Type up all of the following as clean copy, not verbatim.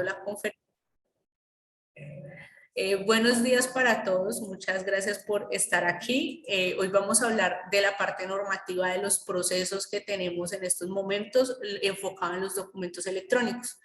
grabando la conferencia. Buenos días para todos, muchas gracias por estar aquí. Hoy vamos a hablar de la parte normativa de los procesos que tenemos en estos momentos enfocado en los documentos electrónicos.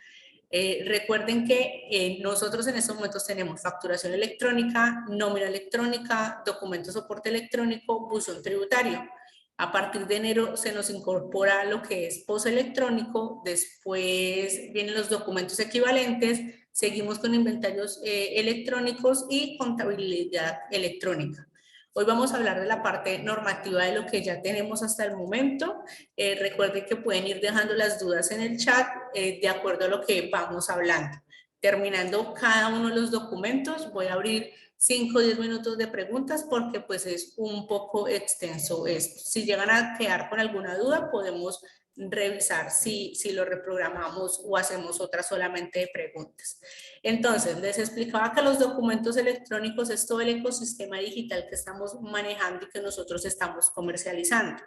Recuerden que nosotros en estos momentos tenemos facturación electrónica, nómina electrónica, documento soporte electrónico, buzón tributario. A partir de enero se nos incorpora lo que es POS electrónico, después vienen los documentos equivalentes, seguimos con inventarios electrónicos y contabilidad electrónica. Hoy vamos a hablar de la parte normativa de lo que ya tenemos hasta el momento. Recuerden que pueden ir dejando las dudas en el chat de acuerdo a lo que vamos hablando. Terminando cada uno de los documentos, voy a abrir 5 o 10 minutos de preguntas porque pues es un poco extenso esto. Si llegan a quedar con alguna duda, podemos revisar si lo reprogramamos o hacemos otra solamente de preguntas. Entonces, les explicaba que los documentos electrónicos es todo el ecosistema digital que estamos manejando y que nosotros estamos comercializando.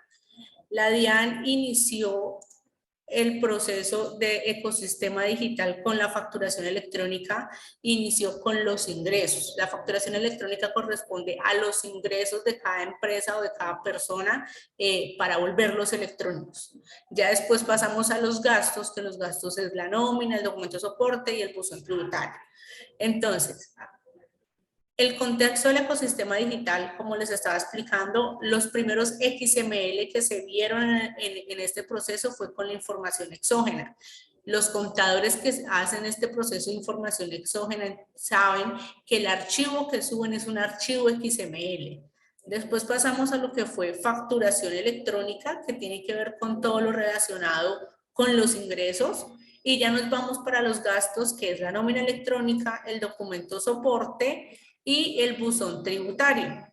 La DIAN inició el proceso de ecosistema digital con la facturación electrónica, inició con los ingresos. La facturación electrónica corresponde a los ingresos de cada empresa o de cada persona para volverlos electrónicos. Ya después pasamos a los gastos, que los gastos es la nómina, el documento de soporte y el buzón tributario. Entonces, el contexto del ecosistema digital, como les estaba explicando, los primeros XML que se vieron en este proceso fue con la información exógena. Los contadores que hacen este proceso de información exógena saben que el archivo que suben es un archivo XML. Después pasamos a lo que fue facturación electrónica, que tiene que ver con todo lo relacionado con los ingresos. Y ya nos vamos para los gastos, que es la nómina electrónica, el documento soporte y el buzón tributario.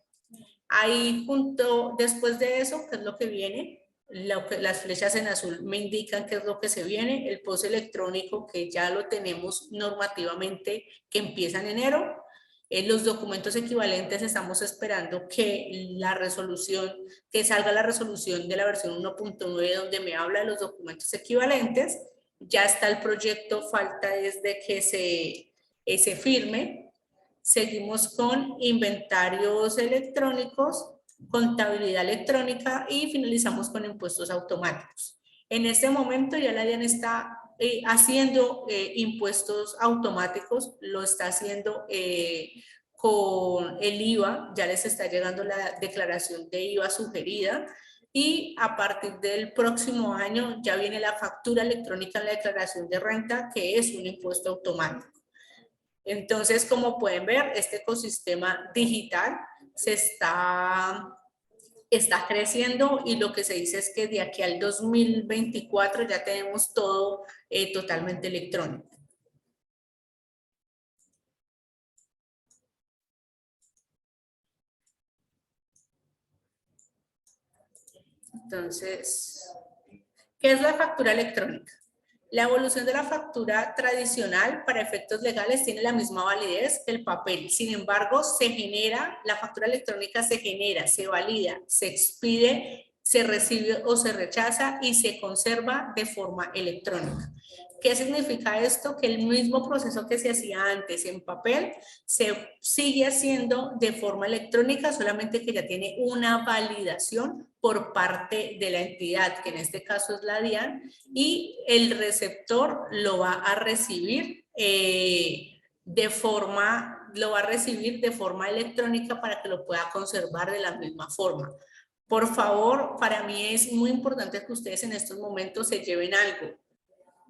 Ahí junto, después de eso, ¿qué es lo que viene? Las flechas en azul me indican qué es lo que se viene, el POS electrónico, que ya lo tenemos normativamente, que empieza en enero. Los documentos equivalentes, estamos esperando que la resolución, que salga la resolución de la versión 1.9 donde me habla de los documentos equivalentes. Ya está el proyecto, falta es de que se firme. Seguimos con inventarios electrónicos, contabilidad electrónica y finalizamos con impuestos automáticos. En este momento ya la DIAN está haciendo impuestos automáticos, lo está haciendo con el IVA, ya les está llegando la declaración de IVA sugerida y a partir del próximo año ya viene la factura electrónica en la declaración de renta, que es un impuesto automático. Entonces, como pueden ver, este ecosistema digital se está creciendo y lo que se dice es que de aquí al 2024 ya tenemos todo totalmente electrónico. Entonces, ¿qué es la factura electrónica? La evolución de la factura tradicional para efectos legales tiene la misma validez que el papel. Sin embargo, la factura electrónica se genera, se valida, se expide, se recibe o se rechaza y se conserva de forma electrónica. ¿Qué significa esto? Que el mismo proceso que se hacía antes en papel se sigue haciendo de forma electrónica, solamente que ya tiene una validación por parte de la entidad, que en este caso es la DIAN, y el receptor lo va a recibir de forma electrónica para que lo pueda conservar de la misma forma. Por favor, para mí es muy importante que ustedes en estos momentos se lleven algo.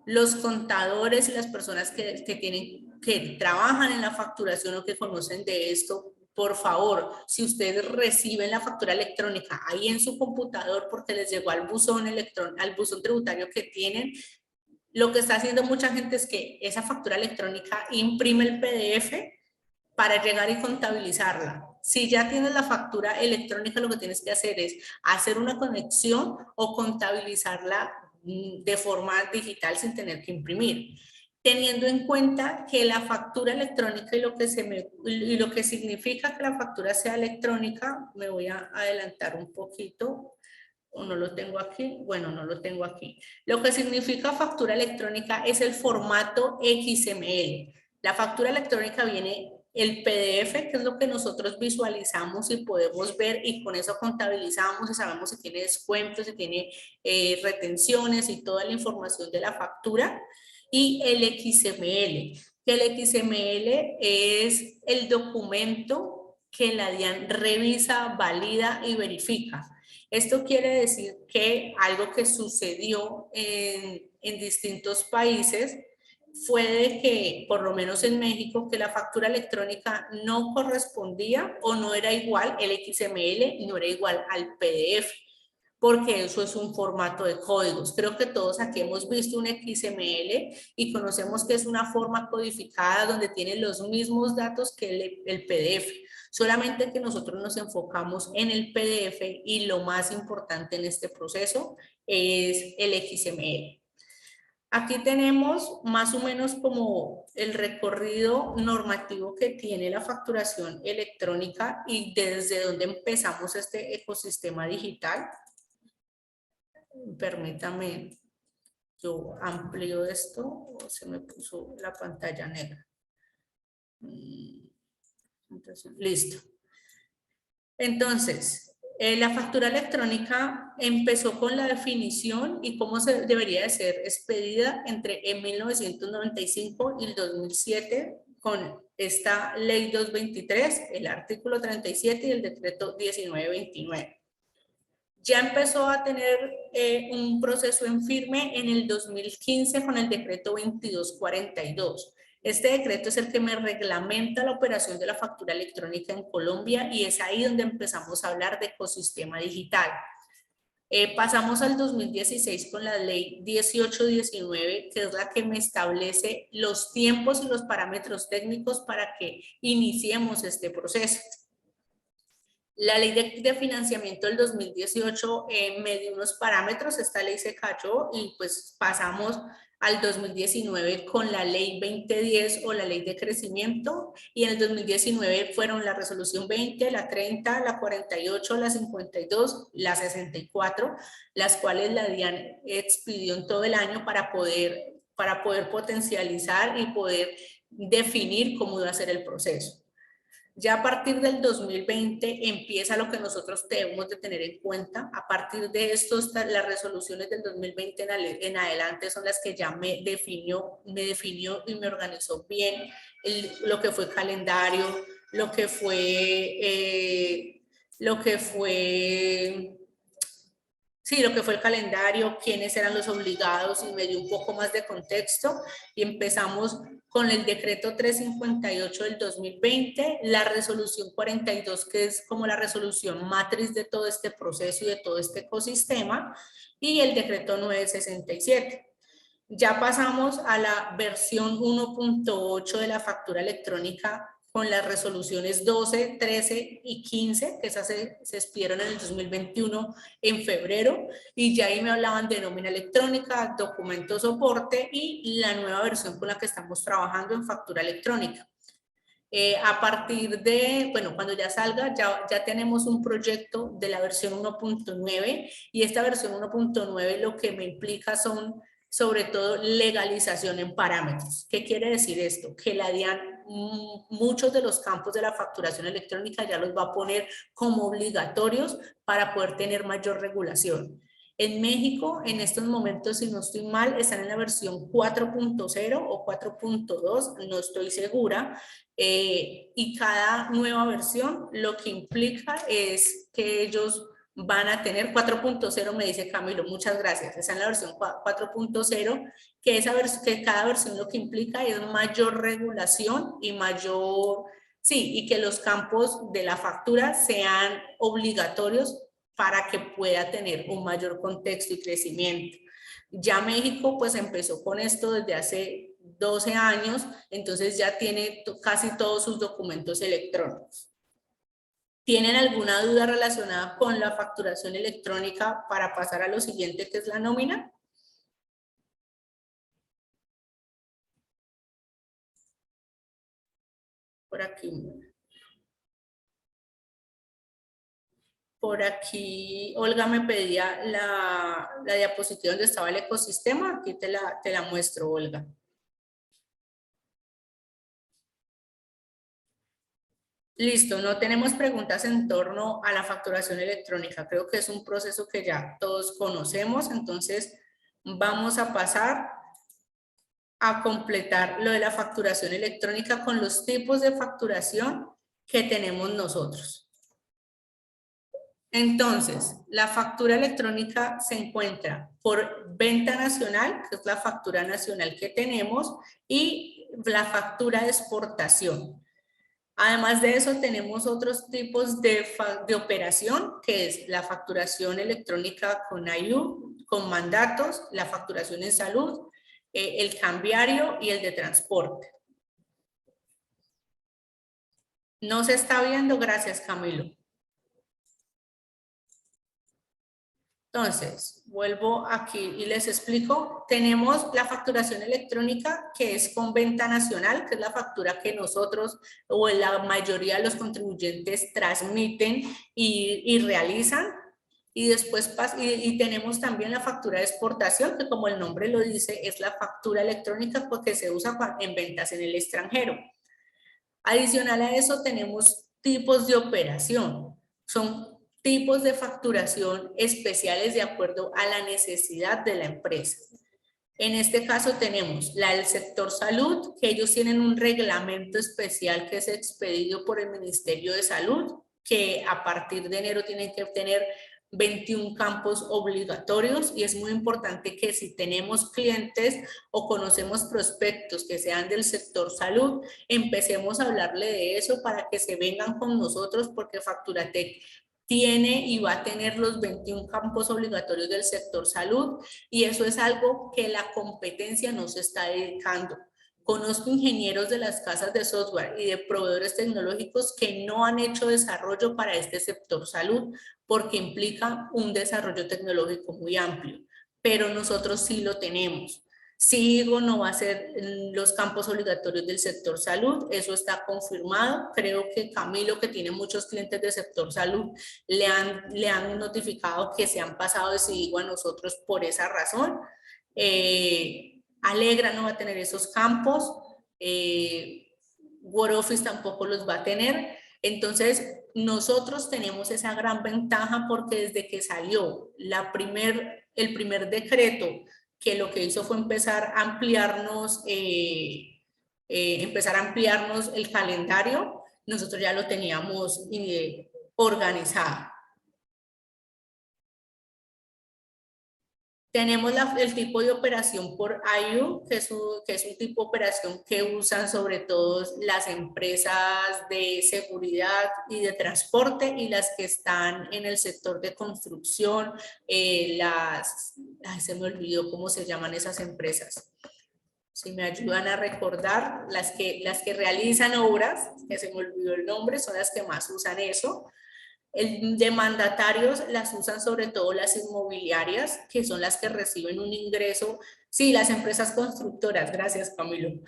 Los contadores y las personas que trabajan en la facturación o que conocen de esto, por favor, si ustedes reciben la factura electrónica ahí en su computador porque les llegó al buzón tributario que tienen, lo que está haciendo mucha gente es que esa factura electrónica imprime el PDF para llegar y contabilizarla. Si ya tienes la factura electrónica, lo que tienes que hacer es hacer una conexión o contabilizarla de forma digital sin tener que imprimir. Teniendo en cuenta que la factura electrónica y lo que significa que la factura sea electrónica, me voy a adelantar un poquito. o no lo tengo aquí, bueno, no lo tengo aquí. Lo que significa factura electrónica es el formato XML. La factura electrónica viene el PDF, que es lo que nosotros visualizamos y podemos ver, y con eso contabilizamos y sabemos si tiene descuentos, si tiene retenciones y toda la información de la factura, y el XML, que el XML es el documento que la DIAN revisa, valida y verifica. Esto quiere decir que algo que sucedió en distintos países fue de que, por lo menos en México, que la factura electrónica no correspondía o no era igual, el XML no era igual al PDF, porque eso es un formato de códigos. Creo que todos aquí hemos visto un XML y conocemos que es una forma codificada donde tiene los mismos datos que el PDF, solamente que nosotros nos enfocamos en el PDF y lo más importante en este proceso es el XML. Aquí tenemos más o menos como el recorrido normativo que tiene la facturación electrónica y desde donde empezamos este ecosistema digital. Permítame, yo amplío esto o se me puso la pantalla negra. Entonces, listo. Entonces, la factura electrónica empezó con la definición y cómo se debería de ser expedida entre 1995 y el 2007 con esta ley 223, el artículo 37 y el decreto 1929. Ya empezó a tener un proceso en firme en el 2015 con el decreto 2242. Este decreto es el que me reglamenta la operación de la factura electrónica en Colombia y es ahí donde empezamos a hablar de ecosistema digital. Pasamos al 2016 con la ley 1819, que es la que me establece los tiempos y los parámetros técnicos para que iniciemos este proceso. La ley de financiamiento del 2018 me dio unos parámetros, esta ley se cayó y pues pasamos al 2019 con la ley 2010 o la ley de crecimiento, y en el 2019 fueron la resolución 20, la 30, la 48, la 52, la 64, las cuales la DIAN expidió en todo el año para poder potencializar y poder definir cómo iba a ser el proceso. Ya a partir del 2020 empieza lo que nosotros debemos de tener en cuenta. A partir de estos, las resoluciones del 2020 en adelante son las que ya me definió y me organizó bien lo que fue calendario, lo que fue el calendario, quiénes eran los obligados, y me dio un poco más de contexto y empezamos con el decreto 358 del 2020, la resolución 42, que es como la resolución matriz de todo este proceso y de todo este ecosistema, y el decreto 967. Ya pasamos a la versión 1.8 de la factura electrónica con las resoluciones 12, 13 y 15, que esas se expidieron en el 2021 en febrero, y ya ahí me hablaban de nómina electrónica, documento soporte y la nueva versión con la que estamos trabajando en factura electrónica. A partir de, bueno, cuando ya salga, ya tenemos un proyecto de la versión 1.9, y esta versión 1.9 lo que me implica son sobre todo legalización en parámetros. ¿Qué quiere decir esto? Que la DIAN muchos de los campos de la facturación electrónica ya los va a poner como obligatorios para poder tener mayor regulación. En México, en estos momentos, si no estoy mal, están en la versión 4.0 o 4.2, no estoy segura, y cada nueva versión lo que implica es que ellos van a tener 4.0, me dice Camilo, muchas gracias, está en la versión 4.0, que cada versión lo que implica es mayor regulación y y que los campos de la factura sean obligatorios para que pueda tener un mayor contexto y crecimiento. Ya México pues empezó con esto desde hace 12 años, entonces ya tiene casi todos sus documentos electrónicos. ¿Tienen alguna duda relacionada con la facturación electrónica para pasar a lo siguiente, que es la nómina? Por aquí. Por aquí Olga me pedía la diapositiva donde estaba el ecosistema. Aquí te la muestro, Olga. Listo, no tenemos preguntas en torno a la facturación electrónica. Creo que es un proceso que ya todos conocemos, entonces vamos a pasar a completar lo de la facturación electrónica con los tipos de facturación que tenemos nosotros. Entonces, la factura electrónica se encuentra por venta nacional, que es la factura nacional que tenemos, y la factura de exportación. Además de eso, tenemos otros tipos de operación, que es la facturación electrónica con IU, con mandatos, la facturación en salud, el cambiario y el de transporte. No se está viendo, gracias Camilo. Entonces, vuelvo aquí y les explico. Tenemos la facturación electrónica que es con venta nacional, que es la factura que nosotros o la mayoría de los contribuyentes transmiten y realizan. Y después tenemos también la factura de exportación, que como el nombre lo dice, es la factura electrónica porque se usa en ventas en el extranjero. Adicional a eso tenemos tipos de operación. Son tipos de facturación especiales de acuerdo a la necesidad de la empresa. En este caso tenemos la del sector salud, que ellos tienen un reglamento especial que es expedido por el Ministerio de Salud, que a partir de enero tienen que obtener 21 campos obligatorios, y es muy importante que si tenemos clientes o conocemos prospectos que sean del sector salud, empecemos a hablarle de eso para que se vengan con nosotros, porque Facturatech tiene y va a tener los 21 campos obligatorios del sector salud, y eso es algo que la competencia no se está dedicando. Conozco ingenieros de las casas de software y de proveedores tecnológicos que no han hecho desarrollo para este sector salud porque implica un desarrollo tecnológico muy amplio, pero nosotros sí lo tenemos. SIGO no va a ser los campos obligatorios del sector salud, eso está confirmado. Creo que Camilo, que tiene muchos clientes del sector salud, le han notificado que se han pasado de SIGO a nosotros por esa razón. Alegra no va a tener esos campos, WordOffice tampoco los va a tener. Entonces, nosotros tenemos esa gran ventaja porque desde que salió el primer decreto, que lo que hizo fue empezar a ampliarnos el calendario, nosotros ya lo teníamos organizado. Tenemos el tipo de operación por IU, que es un tipo de operación que usan sobre todo las empresas de seguridad y de transporte y las que están en el sector de construcción. Se me olvidó cómo se llaman esas empresas. Si me ayudan a recordar, las que realizan obras, que se me olvidó el nombre, son las que más usan eso. El de mandatarios las usan sobre todo las inmobiliarias, que son las que reciben un ingreso. Sí, las empresas constructoras, gracias Camilo.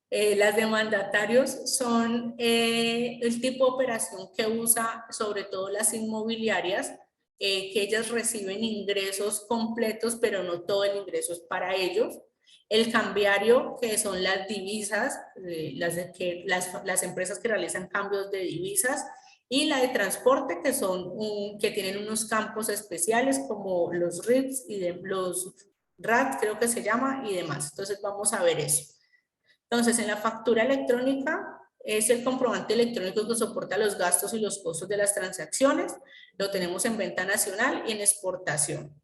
Las de mandatarios son el tipo de operación que usa sobre todo las inmobiliarias, que ellas reciben ingresos completos, pero no todo el ingreso es para ellos. El cambiario, que son las divisas, las empresas que realizan cambios de divisas, y la de transporte, que tienen unos campos especiales como los RITs y los RAT, creo que se llama, y demás. Entonces vamos a ver eso. Entonces, en la factura electrónica es el comprobante electrónico que soporta los gastos y los costos de las transacciones. Lo tenemos en venta nacional y en exportación.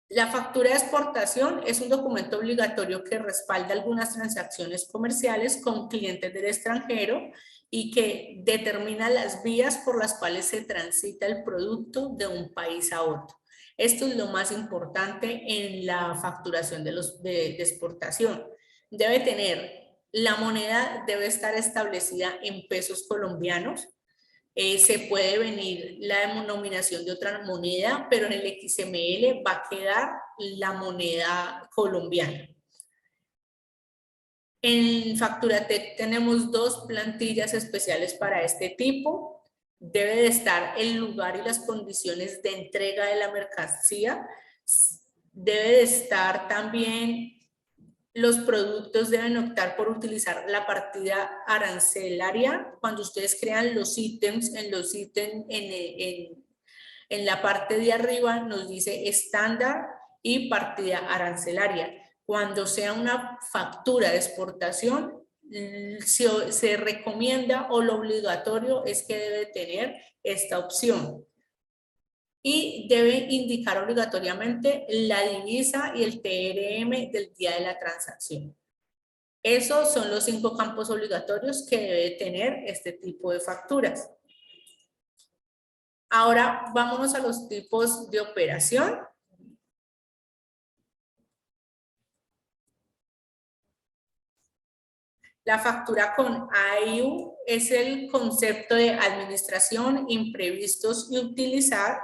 La factura de exportación es un documento obligatorio que respalda algunas transacciones comerciales con clientes del extranjero y que determina las vías por las cuales se transita el producto de un país a otro. Esto es lo más importante en la facturación de exportación. La moneda debe estar establecida en pesos colombianos. Se puede venir la denominación de otra moneda, pero en el XML va a quedar la moneda colombiana. En Facturatech tenemos dos plantillas especiales para este tipo. debe de estar el lugar y las condiciones de entrega de la mercancía, debe de estar también, los productos deben optar por utilizar la partida arancelaria. Cuando ustedes crean los ítems, en la parte de arriba nos dice estándar y partida arancelaria. Cuando sea una factura de exportación, se recomienda, o lo obligatorio es que debe tener esta opción. Y debe indicar obligatoriamente la divisa y el TRM del día de la transacción. Esos son los 5 campos obligatorios que debe tener este tipo de facturas. Ahora vámonos a los tipos de operación. La factura con AIU es el concepto de administración, imprevistos y utilidad,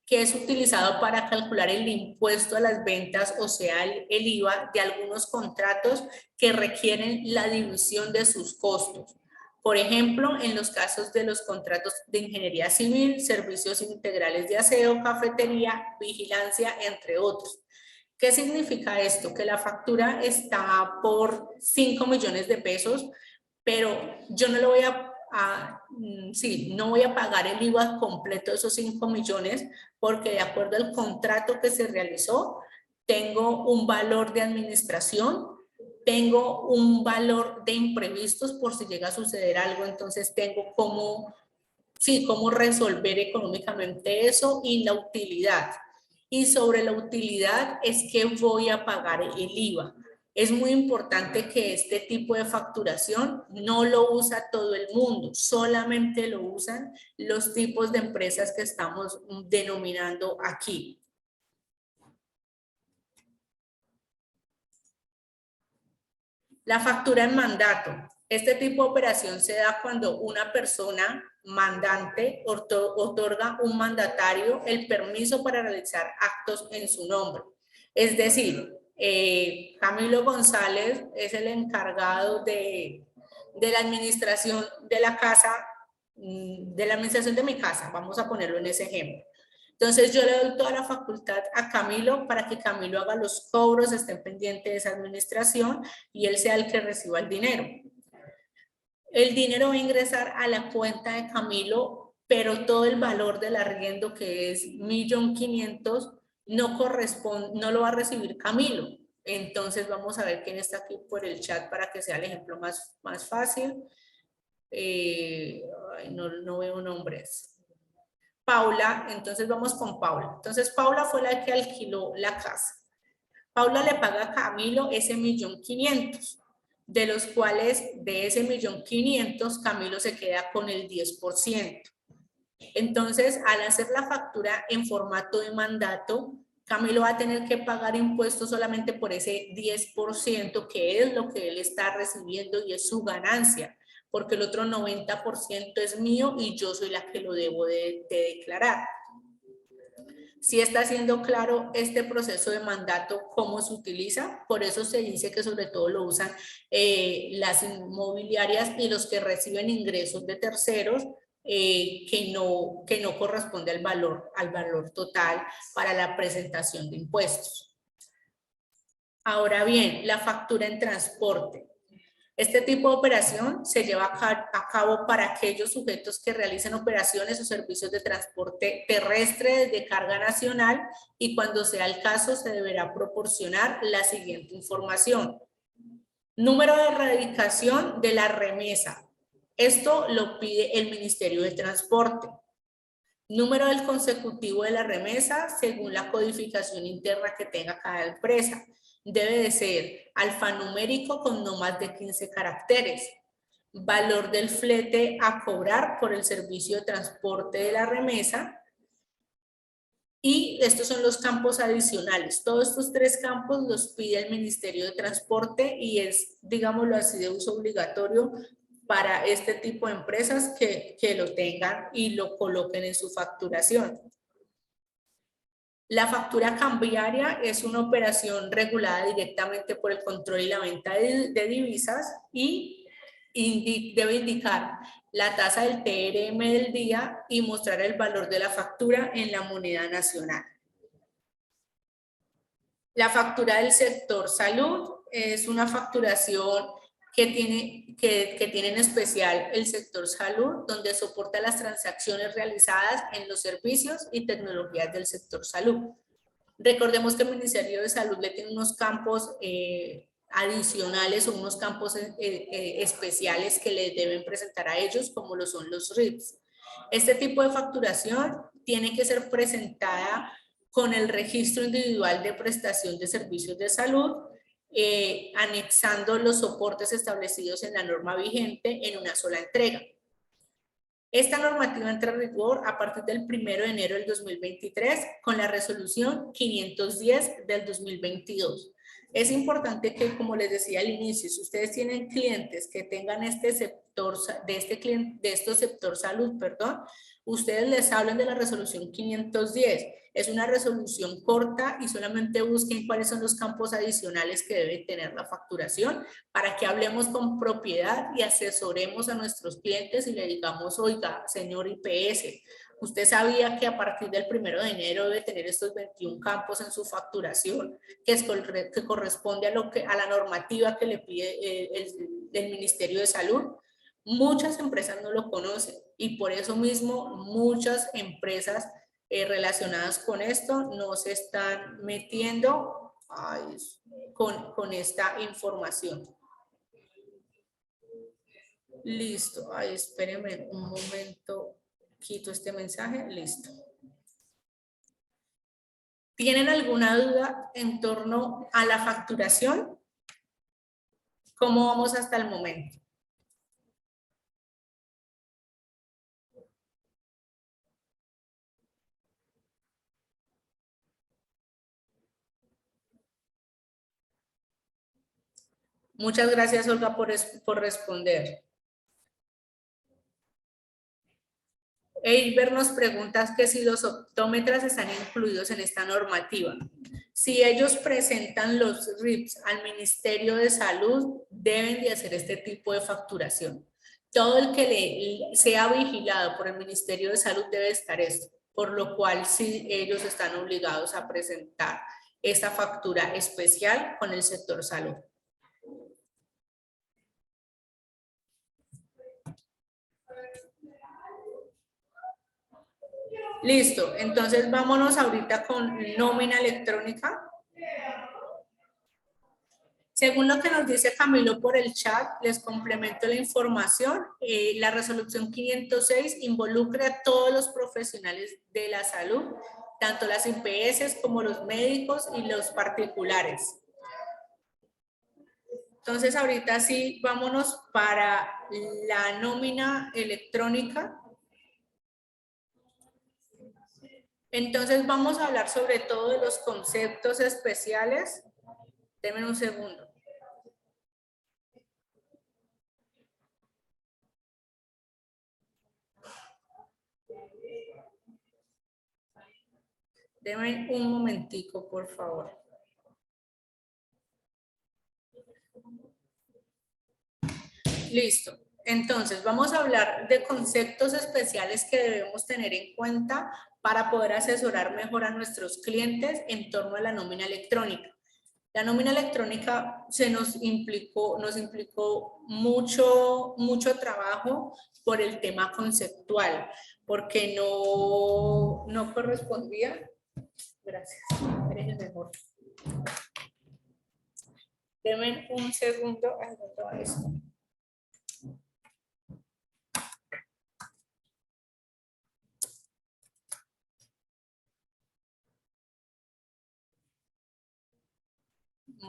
que es utilizado para calcular el impuesto a las ventas, o sea, el IVA de algunos contratos que requieren la división de sus costos. Por ejemplo, en los casos de los contratos de ingeniería civil, servicios integrales de aseo, cafetería, vigilancia, entre otros. ¿Qué significa esto? Que la factura está por 5 millones de pesos, pero yo no lo voy no voy a pagar el IVA completo de esos 5 millones, porque de acuerdo al contrato que se realizó, tengo un valor de administración, tengo un valor de imprevistos por si llega a suceder algo, entonces tengo cómo resolver económicamente eso, y la utilidad. Y sobre la utilidad es que voy a pagar el IVA. Es muy importante que este tipo de facturación no lo usa todo el mundo, solamente lo usan los tipos de empresas que estamos denominando aquí. La factura en mandato. Este tipo de operación se da cuando una persona mandante otorga a un mandatario el permiso para realizar actos en su nombre. Es decir, Camilo González es el encargado de la administración de la casa, de la administración de mi casa, vamos a ponerlo en ese ejemplo. Entonces yo le doy toda la facultad a Camilo para que Camilo haga los cobros, esté pendiente de esa administración y él sea el que reciba el dinero. El dinero va a ingresar a la cuenta de Camilo, pero todo el valor del arriendo, que es 1.500.000, no corresponde, no lo va a recibir Camilo. Entonces vamos a ver quién está aquí por el chat para que sea el ejemplo más fácil. No veo nombres. Paula, entonces vamos con Paula. Entonces Paula fue la que alquiló la casa. Paula le paga a Camilo ese 1.500.000, de los cuales de ese 1.500.000 Camilo se queda con el 10%. Entonces, al hacer la factura en formato de mandato, Camilo va a tener que pagar impuestos solamente por ese 10%, que es lo que él está recibiendo y es su ganancia, porque el otro 90% es mío y yo soy la que lo debo de declarar. Si está siendo claro este proceso de mandato, cómo se utiliza, por eso se dice que sobre todo lo usan las inmobiliarias y los que reciben ingresos de terceros, que no corresponde al valor total para la presentación de impuestos. Ahora bien, la factura en transporte. Este tipo de operación se lleva a cabo para aquellos sujetos que realicen operaciones o servicios de transporte terrestre de carga nacional, y cuando sea el caso se deberá proporcionar la siguiente información. Número de erradicación de la remesa. Esto lo pide el Ministerio de Transporte. Número del consecutivo de la remesa según la codificación interna que tenga cada empresa. Debe de ser alfanumérico con no más de 15 caracteres. Valor del flete a cobrar por el servicio de transporte de la remesa. Y estos son los campos adicionales. Todos estos 3 campos los pide el Ministerio de Transporte y es, digámoslo así, de uso obligatorio para este tipo de empresas que lo tengan y lo coloquen en su facturación. La factura cambiaria es una operación regulada directamente por el control y la venta de divisas, y debe indicar la tasa del TRM del día y mostrar el valor de la factura en la moneda nacional. La factura del sector salud es una facturación que tiene en especial el sector salud, donde soporta las transacciones realizadas en los servicios y tecnologías del sector salud. Recordemos que el Ministerio de Salud le tiene unos campos adicionales o unos campos especiales que le deben presentar a ellos, como lo son los RIPs. Este tipo de facturación tiene que ser presentada con el registro individual de prestación de servicios de salud, anexando los soportes establecidos en la norma vigente en una sola entrega. Esta normativa entra en vigor a partir del 1 de enero del 2023 con la resolución 510 del 2022. Es importante que, como les decía al inicio, si ustedes tienen clientes que tengan este sector, de estos sector salud, ustedes les hablen de la resolución 510. Es una resolución corta y solamente busquen cuáles son los campos adicionales que debe tener la facturación para que hablemos con propiedad y asesoremos a nuestros clientes y le digamos, oiga, señor IPS, usted sabía que a partir del 1 de enero debe tener estos 21 campos en su facturación, que corresponde a la normativa que le pide el Ministerio de Salud. Muchas empresas no lo conocen y por eso mismo muchas empresas relacionadas con esto no se están metiendo con esta información. Listo. Ay, espérenme un momento. Quito este mensaje. Listo. ¿Tienen alguna duda en torno a la facturación? ¿Cómo vamos hasta el momento? Muchas gracias, Olga, por responder. Eiber nos pregunta que si los optómetras están incluidos en esta normativa. Si ellos presentan los RIPs al Ministerio de Salud, deben de hacer este tipo de facturación. Todo el que sea vigilado por el Ministerio de Salud debe estar esto, por lo cual sí ellos están obligados a presentar esta factura especial con el sector salud. Listo, entonces vámonos ahorita con nómina electrónica. Según lo que nos dice Camilo por el chat, les complemento la información. La resolución 506 involucra a todos los profesionales de la salud, tanto las IPS como los médicos y los particulares. Entonces ahorita sí, vámonos para la nómina electrónica. Entonces vamos a hablar sobre todo de los conceptos especiales. Denme un segundo. Denme un momentico, por favor. Listo. Entonces, vamos a hablar de conceptos especiales que debemos tener en cuenta para poder asesorar mejor a nuestros clientes en torno a la nómina electrónica. La nómina electrónica nos implicó mucho trabajo por el tema conceptual, porque no correspondía. Gracias. Eres el mejor. Denme un segundo. ¿Dónde esto?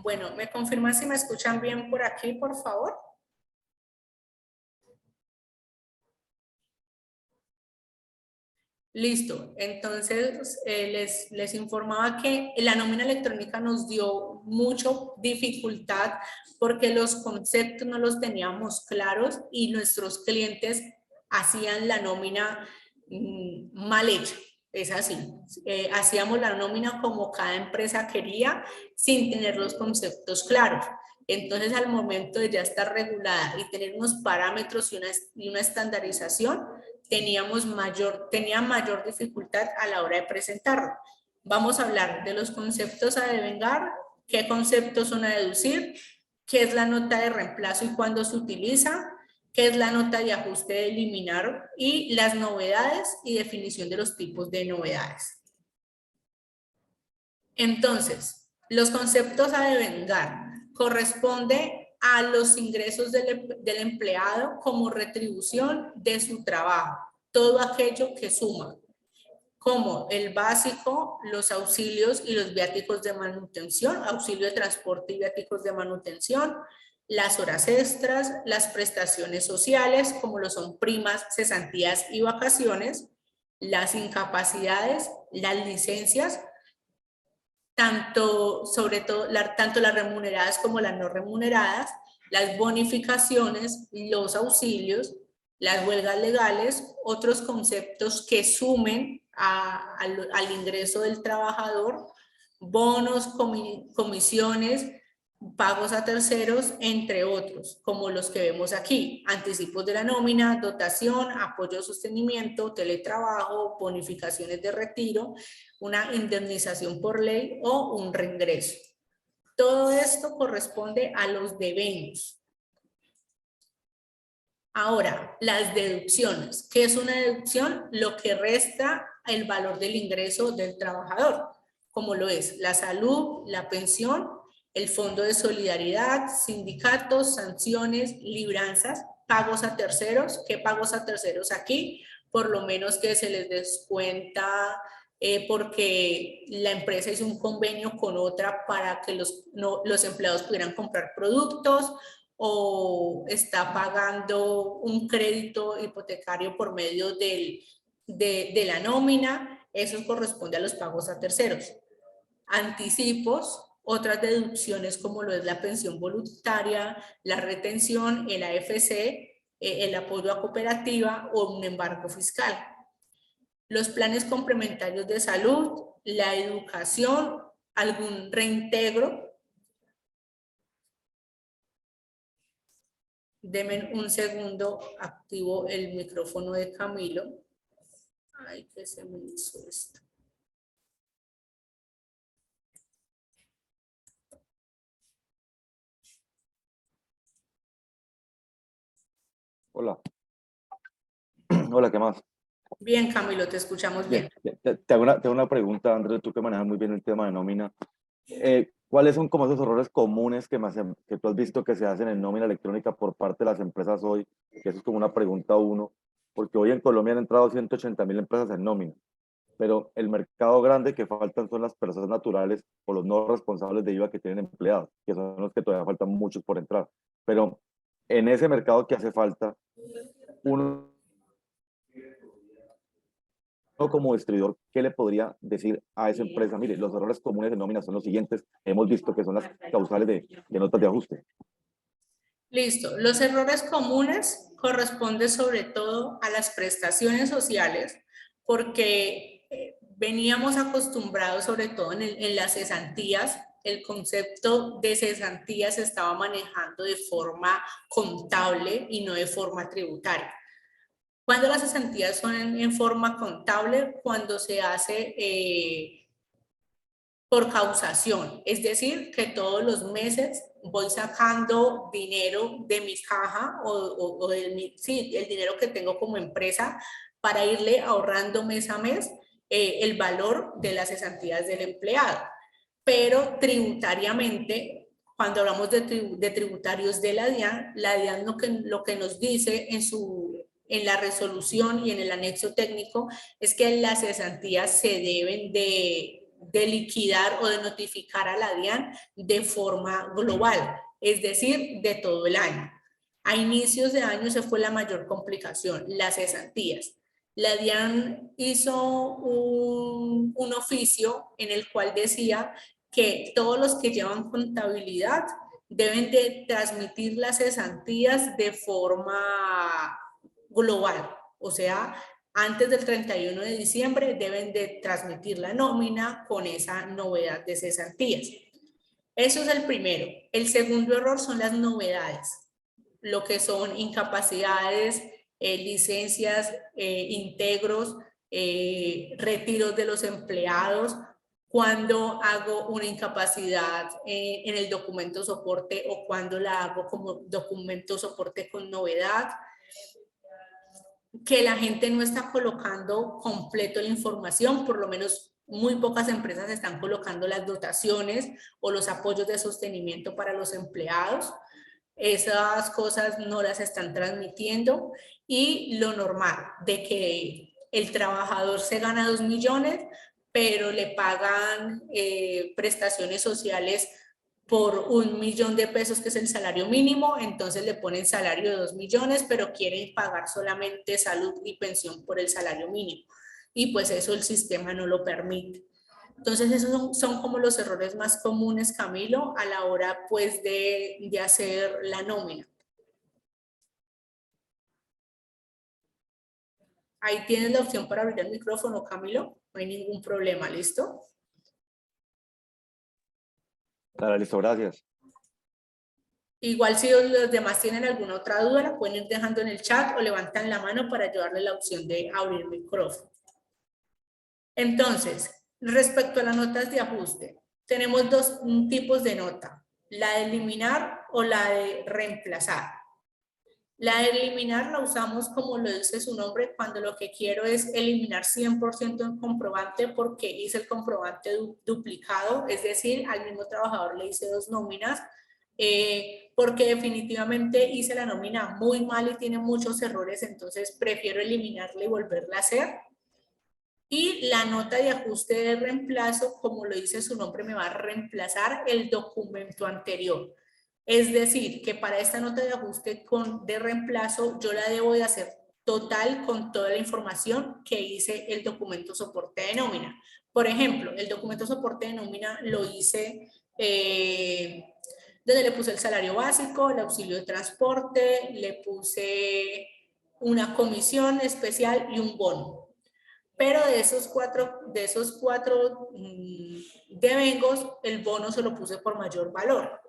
Bueno, ¿me confirman si me escuchan bien por aquí, por favor? Listo, entonces les informaba que la nómina electrónica nos dio mucha dificultad porque los conceptos no los teníamos claros y nuestros clientes hacían la nómina mal hecha. Es así, hacíamos la nómina como cada empresa quería sin tener los conceptos claros. Entonces, al momento de ya estar regulada y tener unos parámetros y una estandarización, tenía mayor dificultad a la hora de presentarlo. Vamos a hablar de los conceptos a devengar, qué conceptos son a deducir, qué es la nota de reemplazo y cuándo se utiliza, qué es la nota de ajuste de eliminar y las novedades y definición de los tipos de novedades. Entonces, los conceptos a devengar corresponde a los ingresos del empleado como retribución de su trabajo, todo aquello que suma, como el básico, los auxilios y los viáticos de manutención, auxilio de transporte y viáticos de manutención, las horas extras, las prestaciones sociales, como lo son primas, cesantías y vacaciones, las incapacidades, las licencias, sobre todo, tanto las remuneradas como las no remuneradas, las bonificaciones, los auxilios, las huelgas legales, otros conceptos que sumen al ingreso del trabajador, bonos, comisiones, pagos a terceros, entre otros, como los que vemos aquí: anticipos de la nómina, dotación, apoyo de sostenimiento, teletrabajo, bonificaciones de retiro, una indemnización por ley o un reingreso. Todo esto corresponde a los devendos. Ahora, las deducciones. ¿Qué es una deducción? Lo que resta el valor del ingreso del trabajador, como lo es la salud, la pensión, el fondo de solidaridad, sindicatos, sanciones, libranzas, pagos a terceros. ¿Qué pagos a terceros aquí? Por lo menos que se les descuenta porque la empresa hizo un convenio con otra para que los empleados pudieran comprar productos, o está pagando un crédito hipotecario por medio de la nómina. Eso corresponde a los pagos a terceros. Anticipos, otras deducciones como lo es la pensión voluntaria, la retención, el AFC, el apoyo a cooperativa o un embargo fiscal. Los planes complementarios de salud, la educación, algún reintegro. Deme un segundo, activo el micrófono de Camilo. Ay, que se me hizo esto. Hola. Hola, ¿qué más? Bien, Camilo, te escuchamos bien. Te hago una pregunta, Andrés, tú que manejas muy bien el tema de nómina. ¿Cuáles son como esos errores comunes que tú has visto que se hacen en nómina electrónica por parte de las empresas hoy? Que eso es como una pregunta uno, porque hoy en Colombia han entrado 180.000 empresas en nómina, pero el mercado grande que faltan son las personas naturales o los no responsables de IVA que tienen empleados, que son los que todavía faltan muchos por entrar. Pero en ese mercado que hace falta, uno como distribuidor, ¿qué le podría decir a esa empresa? Mire, los errores comunes de nómina son los siguientes. Hemos visto que son las causales de notas de ajuste. Listo. Los errores comunes corresponden sobre todo a las prestaciones sociales, porque veníamos acostumbrados, sobre todo en las cesantías, el concepto de cesantías se estaba manejando de forma contable y no de forma tributaria. Cuando las cesantías son en forma contable, cuando se hace por causación, es decir, que todos los meses voy sacando dinero de mi caja o sí, el dinero que tengo como empresa para irle ahorrando mes a mes el valor de las cesantías del empleado. Pero tributariamente, cuando hablamos de tributarios de la DIAN lo que nos dice en la resolución y en el anexo técnico es que las cesantías se deben de liquidar o de notificar a la DIAN de forma global, es decir, de todo el año. A inicios de año se fue la mayor complicación, las cesantías. La DIAN hizo un oficio en el cual decía que todos los que llevan contabilidad deben de transmitir las cesantías de forma global, o sea, antes del 31 de diciembre deben de transmitir la nómina con esa novedad de cesantías. Eso es el primero. El segundo error son las novedades, lo que son incapacidades, licencias, integros, retiros de los empleados, cuando hago una incapacidad en el documento soporte o cuando la hago como documento soporte con novedad, que la gente no está colocando completo la información, por lo menos muy pocas empresas están colocando las dotaciones o los apoyos de sostenimiento para los empleados. Esas cosas no las están transmitiendo, y lo normal de que el trabajador se gana 2 millones, pero le pagan prestaciones sociales por 1 millón de pesos, que es el salario mínimo, entonces le ponen salario de 2 millones, pero quieren pagar solamente salud y pensión por el salario mínimo. Y pues eso el sistema no lo permite. Entonces esos son como los errores más comunes, Camilo, a la hora pues de hacer la nómina. Ahí tienes la opción para abrir el micrófono, Camilo, no hay ningún problema, ¿listo? Claro, listo, gracias. Igual si los demás tienen alguna otra duda, la pueden ir dejando en el chat o levantan la mano para ayudarle la opción de abrir el micrófono. Entonces, respecto a las notas de ajuste, tenemos dos tipos de nota, la de eliminar o la de reemplazar. La de eliminar la usamos, como lo dice su nombre, cuando lo que quiero es eliminar 100% el comprobante porque hice el comprobante duplicado, es decir, al mismo trabajador le hice 2 nóminas, porque definitivamente hice la nómina muy mal y tiene muchos errores, entonces prefiero eliminarla y volverla a hacer. Y la nota de ajuste de reemplazo, como lo dice su nombre, me va a reemplazar el documento anterior. Es decir, que para esta nota de ajuste de reemplazo, yo la debo de hacer total con toda la información que hice el documento soporte de nómina. Por ejemplo, el documento soporte de nómina lo hice donde le puse el salario básico, el auxilio de transporte, le puse una comisión especial y un bono. Pero de esos cuatro devengos, el bono se lo puse por mayor valor.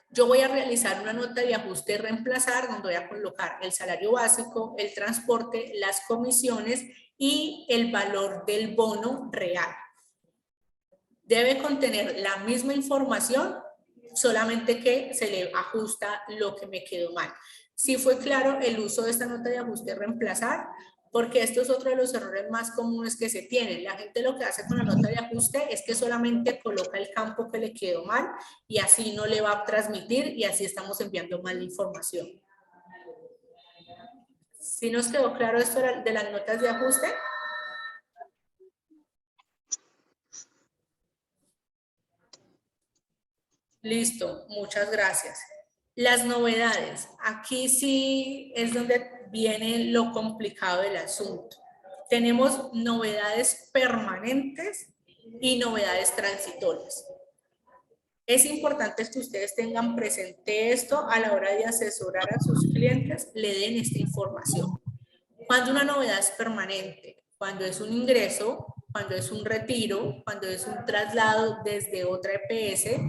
Yo voy a realizar una nota de ajuste y reemplazar, donde voy a colocar el salario básico, el transporte, las comisiones y el valor del bono real. Debe contener la misma información, solamente que se le ajusta lo que me quedó mal. Sí fue claro el uso de esta nota de ajuste y reemplazar, porque esto es otro de los errores más comunes que se tienen. La gente lo que hace con la nota de ajuste es que solamente coloca el campo que le quedó mal y así no le va a transmitir y así estamos enviando mal la información. ¿Sí nos quedó claro esto de las notas de ajuste? Listo, muchas gracias. Las novedades. Aquí sí es donde viene lo complicado del asunto. Tenemos novedades permanentes y novedades transitorias. Es importante que ustedes tengan presente esto a la hora de asesorar a sus clientes, le den esta información. Cuando una novedad es permanente, cuando es un ingreso, cuando es un retiro, cuando es un traslado desde otra EPS,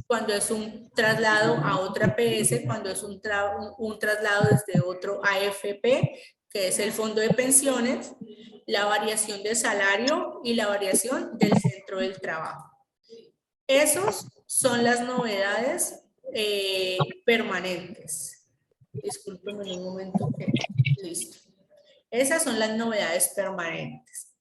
cuando es un traslado a otra EPS, cuando es un traslado desde otro AFP, que es el fondo de pensiones, la variación de salario y la variación del centro del trabajo. Esos son las novedades permanentes. Discúlpenme un momento que listo. Esas son las novedades permanentes.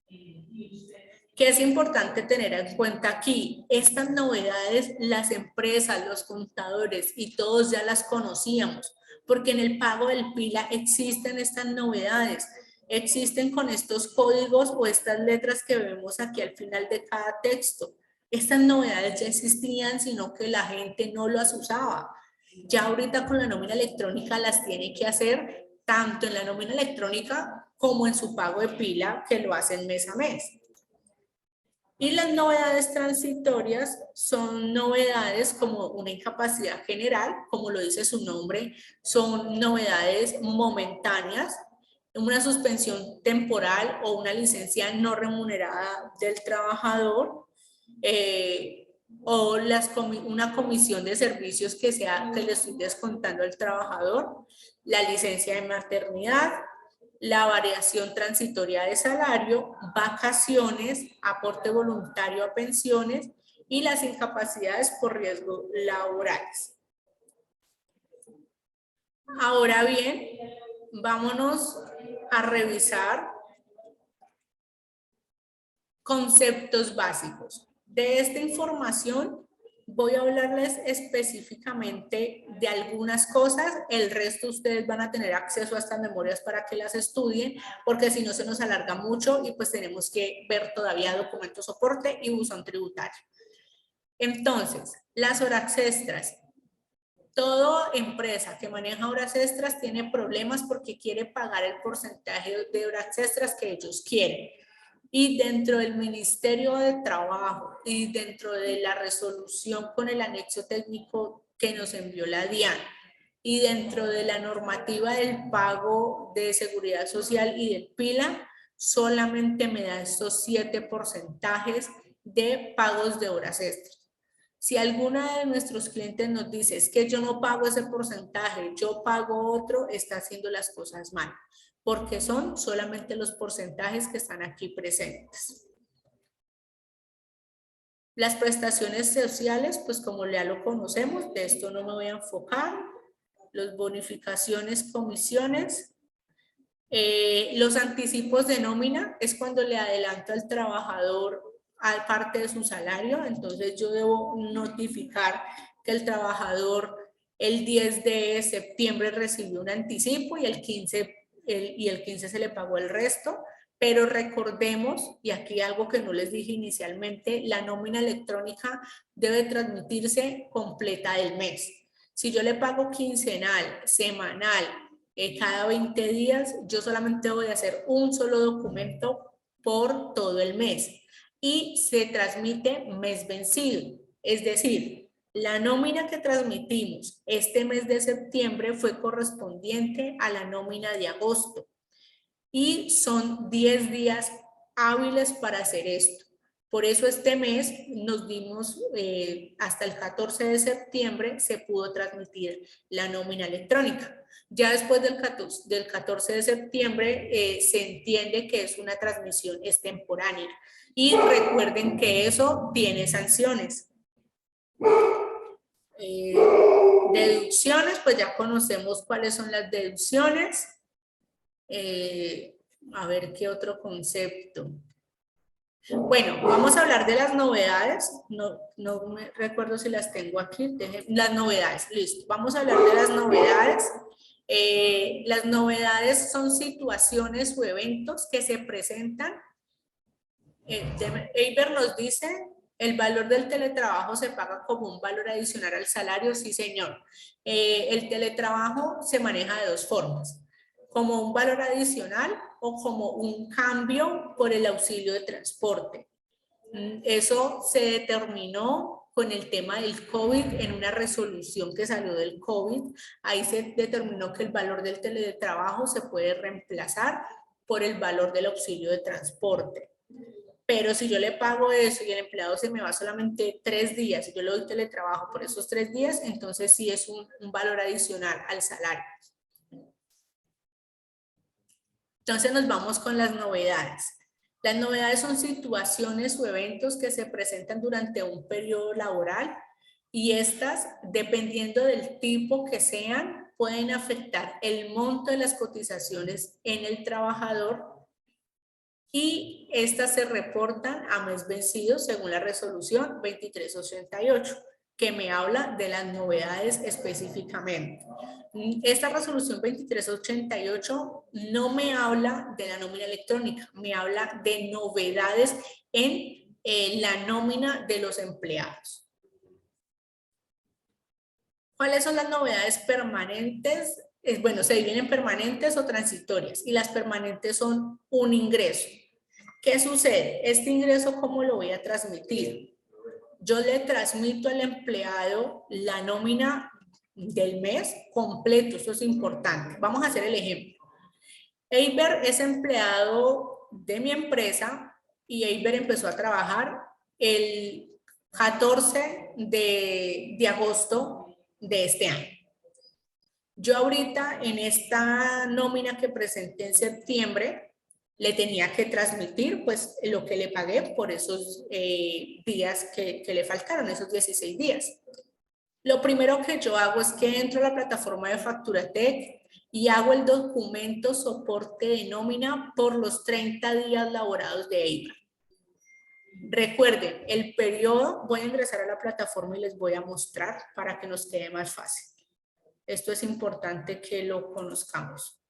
¿Qué es importante tener en cuenta aquí? Estas novedades las empresas, los contadores y todos ya las conocíamos, porque en el pago del PILA existen estas novedades, existen con estos códigos o estas letras que vemos aquí al final de cada texto. Estas novedades ya existían, sino que la gente no las usaba. Ya ahorita con la nómina electrónica las tiene que hacer tanto en la nómina electrónica como en su pago de PILA, que lo hacen mes a mes. Y las novedades transitorias son novedades como una incapacidad general, como lo dice su nombre, son novedades momentáneas, una suspensión temporal o una licencia no remunerada del trabajador, o una comisión de servicios que le estoy descontando al trabajador, la licencia de maternidad, la variación transitoria de salario, vacaciones, aporte voluntario a pensiones y las incapacidades por riesgo laborales. Ahora bien, vámonos a revisar conceptos básicos. De esta información voy a hablarles específicamente de algunas cosas, el resto ustedes van a tener acceso a estas memorias para que las estudien, porque si no se nos alarga mucho y pues tenemos que ver todavía documento soporte y buzón tributario. Entonces, las horas extras. Toda empresa que maneja horas extras tiene problemas porque quiere pagar el porcentaje de horas extras que ellos quieren. Y dentro del Ministerio de Trabajo y dentro de la resolución con el anexo técnico que nos envió la DIAN y dentro de la normativa del pago de seguridad social y del PILA, solamente me da estos 7 porcentajes de pagos de horas extras. Si alguna de nuestros clientes nos dice es que yo no pago ese porcentaje, yo pago otro, está haciendo las cosas mal, porque son solamente los porcentajes que están aquí presentes. Las prestaciones sociales, pues como ya lo conocemos, de esto no me voy a enfocar. Los bonificaciones, comisiones. Los anticipos de nómina es cuando le adelanto al trabajador a parte de su salario, entonces yo debo notificar que el trabajador el 10 de septiembre recibió un anticipo y el 15 se le pagó el resto, pero recordemos, y aquí algo que no les dije inicialmente, la nómina electrónica debe transmitirse completa del mes. Si yo le pago quincenal, semanal, cada 20 días, yo solamente voy a hacer un solo documento por todo el mes y se transmite mes vencido. Es decir, la nómina que transmitimos este mes de septiembre fue correspondiente a la nómina de agosto y son 10 días hábiles para hacer esto. Por eso este mes nos dimos, hasta el 14 de septiembre se pudo transmitir la nómina electrónica. Ya después del 14 de septiembre se entiende que es una transmisión extemporánea. Y recuerden que eso tiene sanciones. Deducciones, pues ya conocemos cuáles son las deducciones. A ver qué otro concepto. Bueno, vamos a hablar de las novedades. No me recuerdo si las tengo aquí. Las novedades, listo. Vamos a hablar de las novedades. Las novedades son situaciones o eventos que se presentan. Eiber nos dice, el valor del teletrabajo se paga como un valor adicional al salario. Sí, señor. El teletrabajo se maneja de dos formas, como un valor adicional o como un cambio por el auxilio de transporte. Eso se determinó con el tema del COVID en una resolución que salió del COVID. Ahí se determinó que el valor del teletrabajo se puede reemplazar por el valor del auxilio de transporte. Pero si yo le pago eso y el empleado se me va solamente 3 días y yo le doy teletrabajo por esos 3 días, entonces sí es un valor adicional al salario. Entonces nos vamos con las novedades. Las novedades son situaciones o eventos que se presentan durante un periodo laboral y estas, dependiendo del tipo que sean, pueden afectar el monto de las cotizaciones en el trabajador y estas se reportan a mes vencido según la resolución 2388, que me habla de las novedades específicamente. Esta resolución 2388 no me habla de la nómina electrónica, me habla de novedades en la nómina de los empleados. ¿Cuáles son las novedades permanentes? Bueno, se dividen en permanentes o transitorias y las permanentes son un ingreso. ¿Qué sucede? Este ingreso, ¿cómo lo voy a transmitir? Yo le transmito al empleado la nómina del mes completo, eso es importante. Vamos a hacer el ejemplo. Eiber es empleado de mi empresa y Eiber empezó a trabajar el 14 de agosto de este año. Yo ahorita en esta nómina que presenté en septiembre, le tenía que transmitir pues lo que le pagué por esos días que le faltaron, esos 16 días. Lo primero que yo hago es que entro a la plataforma de Facturatec y hago el documento soporte de nómina por los 30 días laborados de EIVA. Recuerden, el periodo, voy a ingresar a la plataforma y les voy a mostrar para que nos quede más fácil. Esto es importante que lo conozcamos.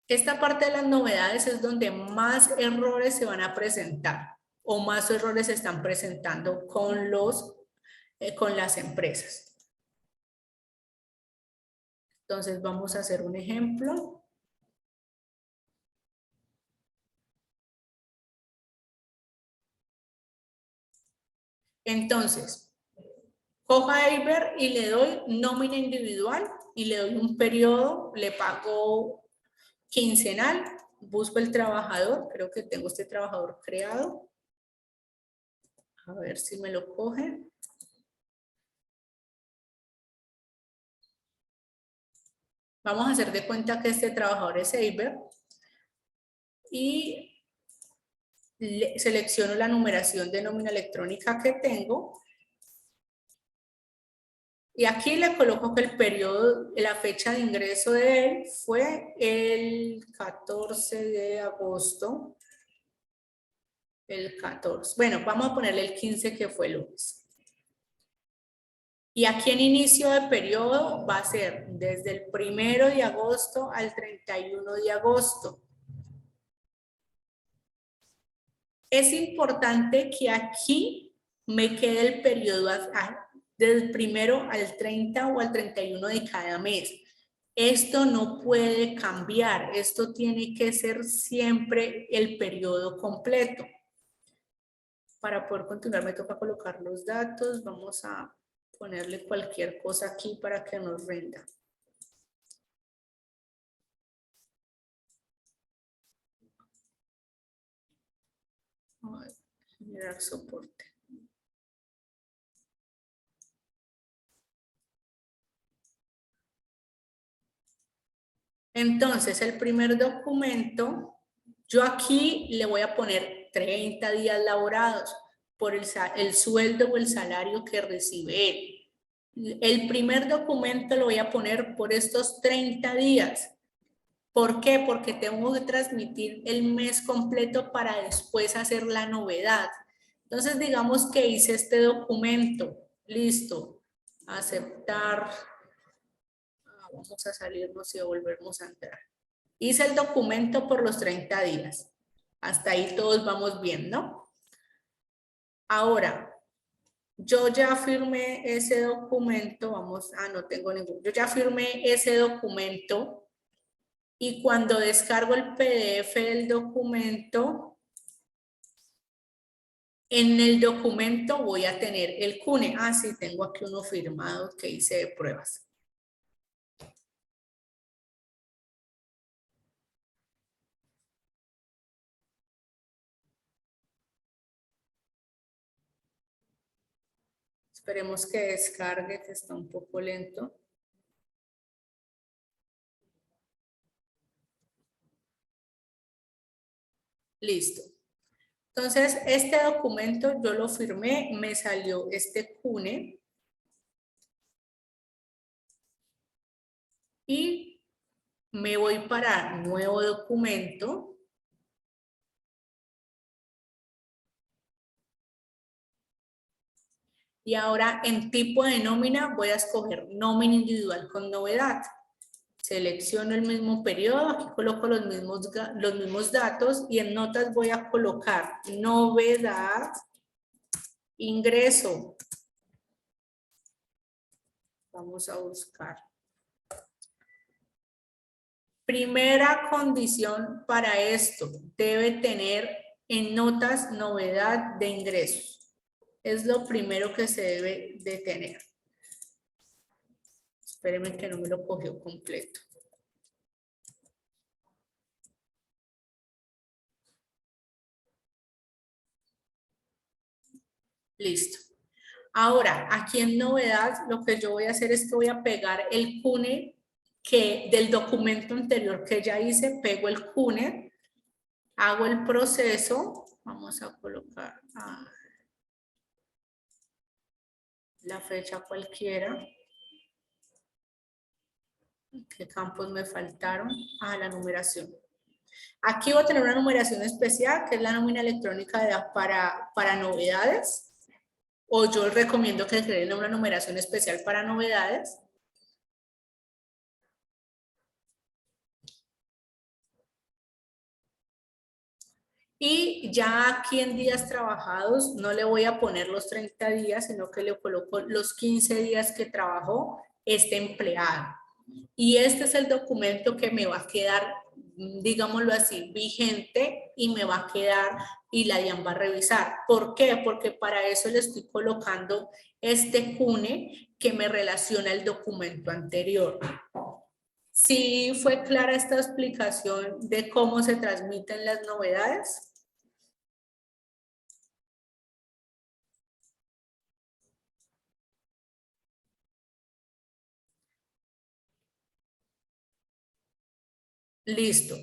Esta parte de las novedades es donde más errores se van a presentar o más errores se están presentando con las empresas. Entonces vamos a hacer un ejemplo. Entonces, cojo a Eiber y le doy nómina individual y le doy un periodo, le pago quincenal, busco el trabajador, creo que tengo este trabajador creado. A ver si me lo coge. Vamos a hacer de cuenta que este trabajador es Eiber y selecciono la numeración de nómina electrónica que tengo. Y aquí le coloco que el periodo, la fecha de ingreso de él fue el 14 de agosto. El 14. Bueno, vamos a ponerle el 15 que fue el lunes. Y aquí en inicio de periodo va a ser desde el 1 de agosto al 31 de agosto. Es importante que aquí me quede el periodo del 1 al 30 o al 31 de cada mes. Esto no puede cambiar, esto tiene que ser siempre el periodo completo. Para poder continuar me toca colocar los datos, vamos a ponerle cualquier cosa aquí para que nos rinda. Generar soporte. Entonces, el primer documento, yo aquí le voy a poner 30 días laborados por el sueldo o el salario que recibe él. El primer documento lo voy a poner por estos 30 días. ¿Por qué? Porque tengo que transmitir el mes completo para después hacer la novedad. Entonces, digamos que hice este documento. Listo. Aceptar. Vamos a salirnos y a volvernos a entrar. Hice el documento por los 30 días. Hasta ahí todos vamos bien, ¿no? Ahora, yo ya firmé ese documento. No tengo ningún. Yo ya firmé ese documento. Y cuando descargo el PDF del documento, en el documento voy a tener el CUNE. Ah, sí, tengo aquí uno firmado que hice de pruebas. Esperemos que descargue, que está un poco lento. Listo. Entonces, este documento yo lo firmé, me salió este CUNE. Y me voy para nuevo documento. Y ahora en tipo de nómina voy a escoger nómina individual con novedad. Selecciono el mismo periodo, aquí coloco los mismos datos y en notas voy a colocar novedad, ingreso. Vamos a buscar. Primera condición para esto, debe tener en notas novedad de ingresos. Es lo primero que se debe de tener. Espérenme que no me lo cogió completo. Listo. Ahora, aquí en novedad, lo que yo voy a hacer es que voy a pegar el CUNE del documento anterior que ya hice, pego el CUNE, hago el proceso, vamos a colocar la fecha cualquiera. ¿Qué campos me faltaron? La numeración. Aquí voy a tener una numeración especial, que es la nómina electrónica para novedades. O yo recomiendo que creen una numeración especial para novedades. Y ya aquí en días trabajados no le voy a poner los 30 días, sino que le coloco los 15 días que trabajó este empleado. Y este es el documento que me va a quedar, digámoslo así, vigente y me va a quedar y la DIAN va a revisar. ¿Por qué? Porque para eso le estoy colocando este CUNE que me relaciona el documento anterior. ¿Sí fue clara esta explicación de cómo se transmiten las novedades? Listo.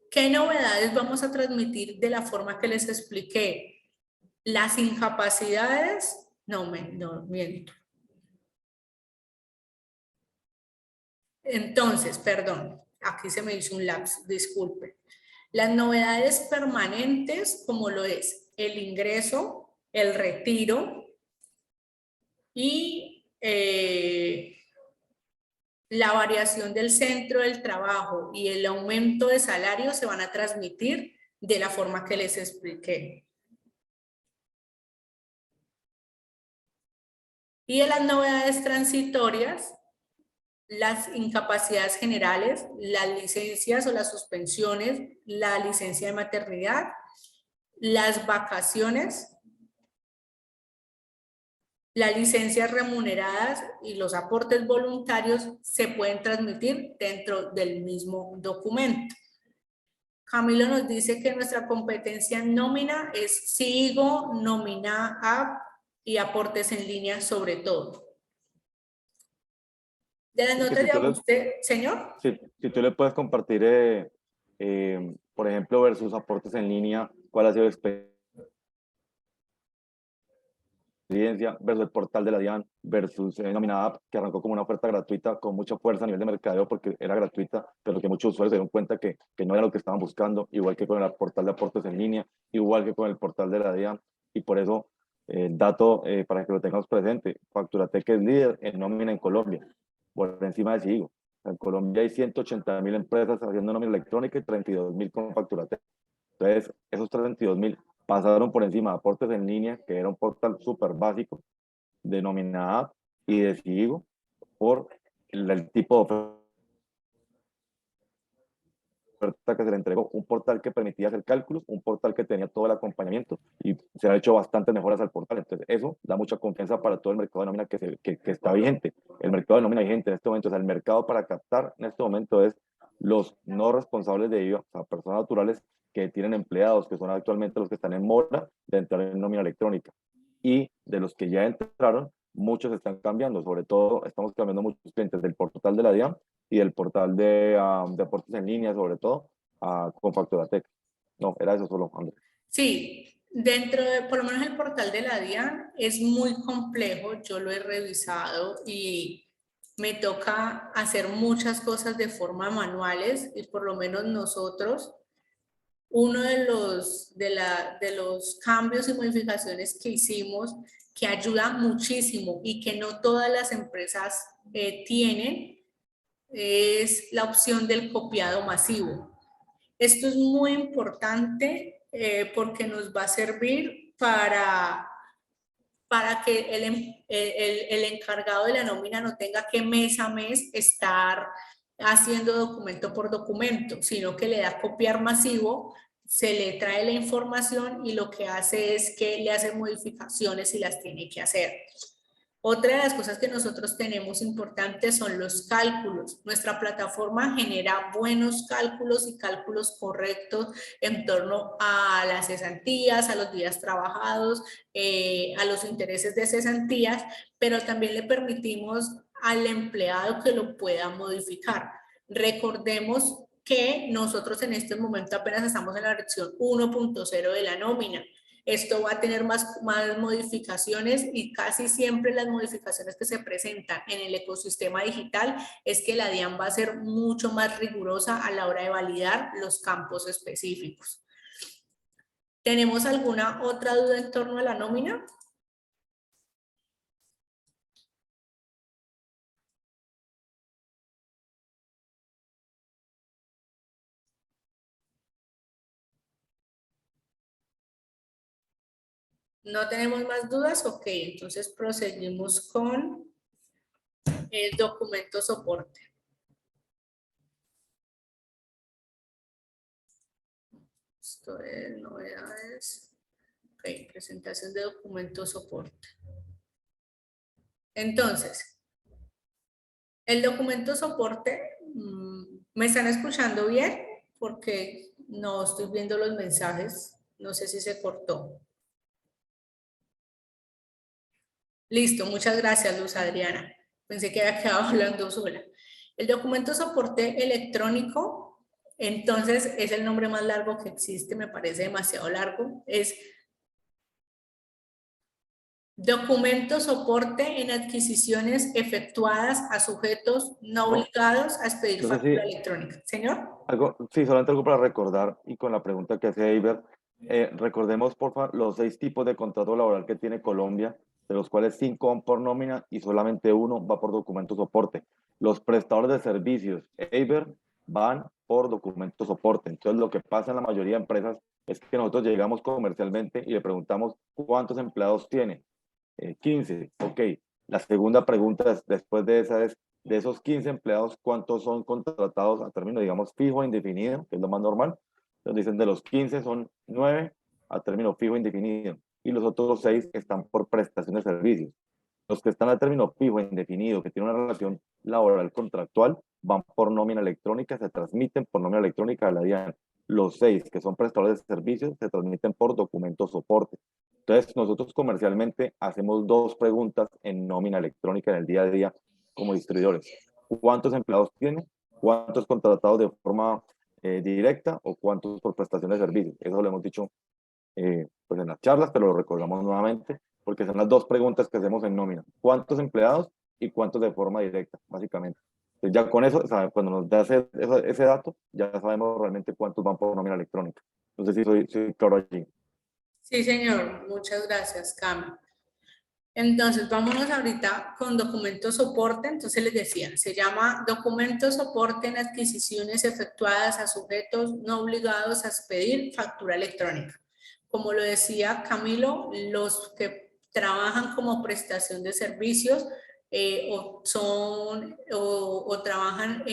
¿Qué novedades vamos a transmitir de la forma que les expliqué? Las incapacidades, no miento. Entonces, perdón, aquí se me hizo un lapso, disculpe. Las novedades permanentes, como lo es el ingreso, el retiro y la variación del centro del trabajo y el aumento de salario se van a transmitir de la forma que les expliqué. Y de las novedades transitorias, las incapacidades generales, las licencias o las suspensiones, la licencia de maternidad, las vacaciones, las licencias remuneradas y los aportes voluntarios se pueden transmitir dentro del mismo documento. Camilo nos dice que nuestra competencia en nómina es SIGO, nómina app y aportes en línea sobre todo. De las notas de ajuste, señor. Si tú le puedes compartir, por ejemplo, versus aportes en línea, ¿cuál ha sido la experiencia versus el portal de la DIAN versus Nómina App, que arrancó como una oferta gratuita con mucha fuerza a nivel de mercadeo porque era gratuita, pero que muchos usuarios se dieron cuenta que no era lo que estaban buscando, igual que con el portal de aportes en línea, igual que con el portal de la DIAN, y por eso el dato, para que lo tengamos presente, Facturatec es líder en nómina en Colombia, por encima de Sigo. En Colombia hay 180.000 empresas haciendo nómina electrónica y 32.000 con Facturatec. Entonces, esos 32.000 pasaron por encima de aportes en línea, que era un portal súper básico de nómina app y de Sigo, por el tipo de oferta que se le entregó, un portal que permitía hacer cálculos, un portal que tenía todo el acompañamiento y se han hecho bastantes mejoras al portal. Entonces, eso da mucha confianza para todo el mercado de nómina que está vigente. El mercado de nómina vigente en este momento, o sea, el mercado para captar en este momento es los no responsables de IVA, o sea, personas naturales que tienen empleados, que son actualmente los que están en mora de entrar en nómina electrónica. Y de los que ya entraron, muchos están cambiando, sobre todo estamos cambiando muchos clientes del portal de la DIAN y del portal de aportes en línea, sobre todo, con Facturatec. No, era eso solo, Andrés. Sí, dentro de, por lo menos el portal de la DIAN es muy complejo, yo lo he revisado y me toca hacer muchas cosas de forma manuales y por lo menos nosotros, uno de los cambios y modificaciones que hicimos que ayuda muchísimo y que no todas las empresas tienen es la opción del copiado masivo. Esto es muy importante porque nos va a servir para que el encargado de la nómina no tenga que mes a mes estar haciendo documento por documento, sino que le da copiar masivo, se le trae la información y lo que hace es que le hace modificaciones y las tiene que hacer. Otra de las cosas que nosotros tenemos importantes son los cálculos. Nuestra plataforma genera buenos cálculos y cálculos correctos en torno a las cesantías, a los días trabajados, a los intereses de cesantías, pero también le permitimos al empleado que lo pueda modificar. Recordemos que nosotros en este momento apenas estamos en la versión 1.0 de la nómina. Esto va a tener más modificaciones y casi siempre las modificaciones que se presentan en el ecosistema digital es que la DIAN va a ser mucho más rigurosa a la hora de validar los campos específicos. ¿Tenemos alguna otra duda en torno a la nómina? ¿No tenemos más dudas? Ok, entonces proseguimos con el documento soporte. Esto es novedades. Ok, presentación de documento soporte. Entonces, el documento soporte, ¿me están escuchando bien? Porque no estoy viendo los mensajes. No sé si se cortó. Listo, muchas gracias, Luz Adriana. Pensé que había quedado hablando sola. El documento soporte electrónico, entonces es el nombre más largo que existe, me parece demasiado largo. Es documento soporte en adquisiciones efectuadas a sujetos no obligados a expedir No sé factura si electrónica. ¿Señor? sí, solamente algo para recordar y con la pregunta que hace Eiber, recordemos por favor los 6 tipos de contrato laboral que tiene Colombia, de los cuales 5 van por nómina y solamente uno va por documento soporte. Los prestadores de servicios Eiber van por documento soporte. Entonces lo que pasa en la mayoría de empresas es que nosotros llegamos comercialmente y le preguntamos cuántos empleados tiene. 15, ok. La segunda pregunta después de esa es, de esos 15 empleados, ¿cuántos son contratados a término, digamos, fijo e indefinido, que es lo más normal? Entonces dicen, de los 15 son 9 a término fijo e indefinido, y los otros 6 están por prestación de servicios. Los que están a término fijo e indefinido, que tienen una relación laboral contractual, van por nómina electrónica, se transmiten por nómina electrónica a la DIAN. Los 6 que son prestadores de servicios se transmiten por documento soporte. Entonces, nosotros comercialmente hacemos 2 preguntas en nómina electrónica en el día a día como distribuidores. ¿Cuántos empleados tiene? ¿Cuántos contratados de forma directa o cuántos por prestación de servicios? Eso lo hemos dicho pues en las charlas, pero lo recordamos nuevamente, porque son las 2 preguntas que hacemos en nómina. ¿Cuántos empleados y cuántos de forma directa, básicamente? Entonces ya con eso, cuando nos da ese dato, ya sabemos realmente cuántos van por nómina electrónica. No sé si soy claro allí. Sí, señor. Muchas gracias, Cami. Entonces, vámonos ahorita con documento soporte. Entonces, les decía, se llama documento soporte en adquisiciones efectuadas a sujetos no obligados a expedir factura electrónica. Como lo decía Camilo, los que trabajan como prestación de servicios o trabajan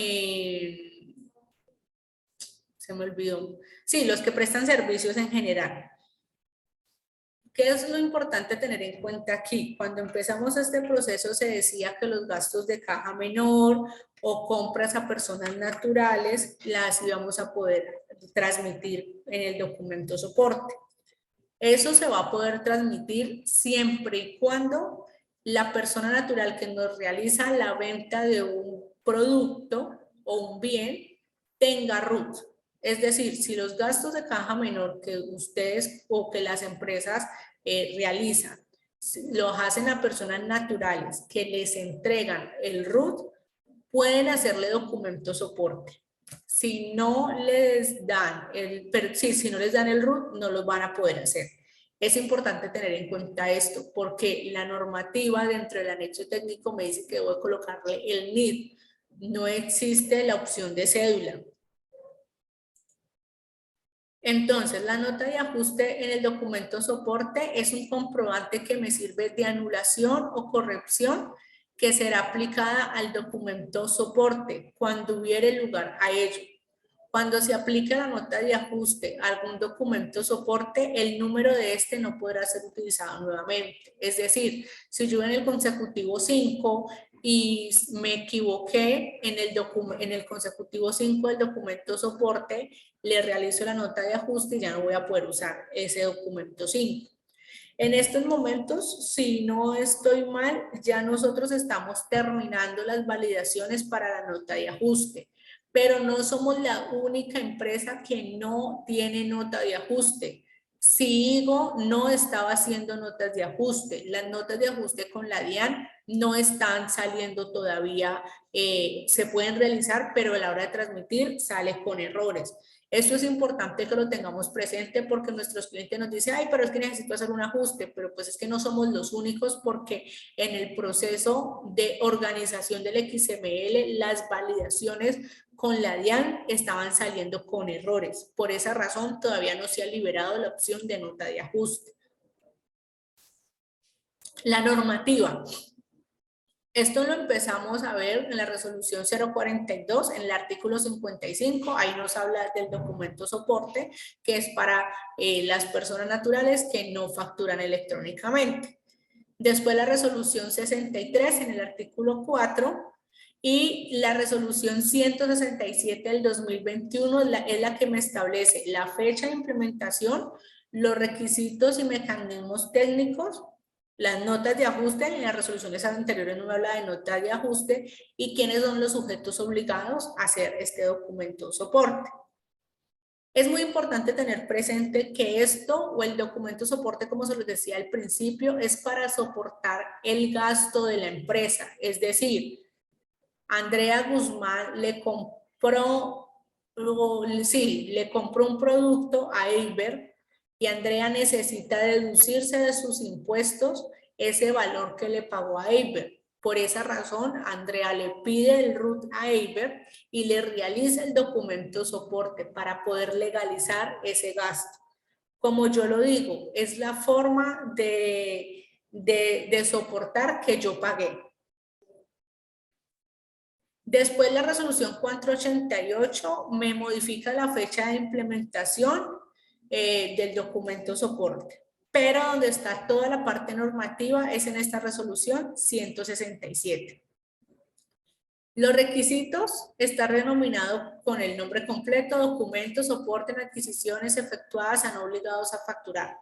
se me olvidó. Sí, los que prestan servicios en general. ¿Qué es lo importante tener en cuenta aquí? Cuando empezamos este proceso se decía que los gastos de caja menor o compras a personas naturales las íbamos a poder transmitir en el documento soporte. Eso se va a poder transmitir siempre y cuando la persona natural que nos realiza la venta de un producto o un bien tenga RUT. Es decir, si los gastos de caja menor que ustedes o que las empresas realizan los hacen a personas naturales que les entregan el RUT, pueden hacerle documento soporte. Si no les dan si no les dan el RUT, no los van a poder hacer. Es importante tener en cuenta esto porque la normativa dentro del anexo técnico me dice que debo colocarle el NID. No existe la opción de cédula. Entonces, la nota de ajuste en el documento soporte es un comprobante que me sirve de anulación o corrección que será aplicada al documento soporte cuando hubiere lugar a ello. Cuando se aplica la nota de ajuste a algún documento soporte, el número de este no podrá ser utilizado nuevamente. Es decir, si yo en el consecutivo 5 y me equivoqué en el consecutivo 5 del documento soporte, le realizo la nota de ajuste y ya no voy a poder usar ese documento 5. En estos momentos, si no estoy mal, ya nosotros estamos terminando las validaciones para la nota de ajuste, pero no somos la única empresa que no tiene nota de ajuste. Sigo no estaba haciendo notas de ajuste. Las notas de ajuste con la DIAN no están saliendo todavía, se pueden realizar, pero a la hora de transmitir sale con errores. Esto es importante que lo tengamos presente porque nuestros clientes nos dicen, ay, pero es que necesito hacer un ajuste, pero pues es que no somos los únicos porque en el proceso de organización del XML, las validaciones con la DIAN estaban saliendo con errores. Por esa razón todavía no se ha liberado la opción de nota de ajuste. La normativa. Esto lo empezamos a ver en la resolución 042, en el artículo 55, ahí nos habla del documento soporte, que es para las personas naturales que no facturan electrónicamente. Después la resolución 63 en el artículo 4 y la resolución 167 del 2021 es la que me establece la fecha de implementación, los requisitos y mecanismos técnicos, las notas de ajuste. En las resoluciones anteriores no me habla de notas de ajuste y quiénes son los sujetos obligados a hacer este documento soporte. Es muy importante tener presente que esto o el documento soporte, como se les decía al principio, es para soportar el gasto de la empresa. Es decir, Andrea Guzmán le compró un producto a Eiber y Andrea necesita deducirse de sus impuestos ese valor que le pagó a Eiber. Por esa razón, Andrea le pide el RUT a Eiber y le realiza el documento soporte para poder legalizar ese gasto. Como yo lo digo, es la forma de soportar que yo pagué. Después la resolución 488 me modifica la fecha de implementación del documento soporte, pero donde está toda la parte normativa es en esta resolución 167. Los requisitos está denominado con el nombre completo, documento, soporte en adquisiciones efectuadas a no obligados a facturar.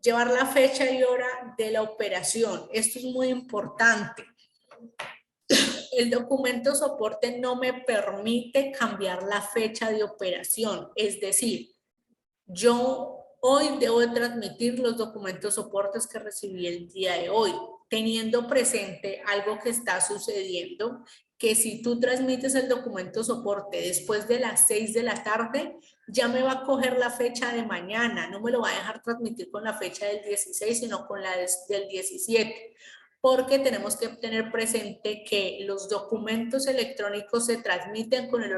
Llevar la fecha y hora de la operación, esto es muy importante. El documento soporte no me permite cambiar la fecha de operación, es decir, yo hoy debo de transmitir los documentos soportes que recibí el día de hoy, teniendo presente algo que está sucediendo, que si tú transmites el documento soporte después de las 6 de la tarde, ya me va a coger la fecha de mañana, no me lo va a dejar transmitir con la fecha del 16, sino con la del 17. Porque tenemos que tener presente que los documentos electrónicos se transmiten con el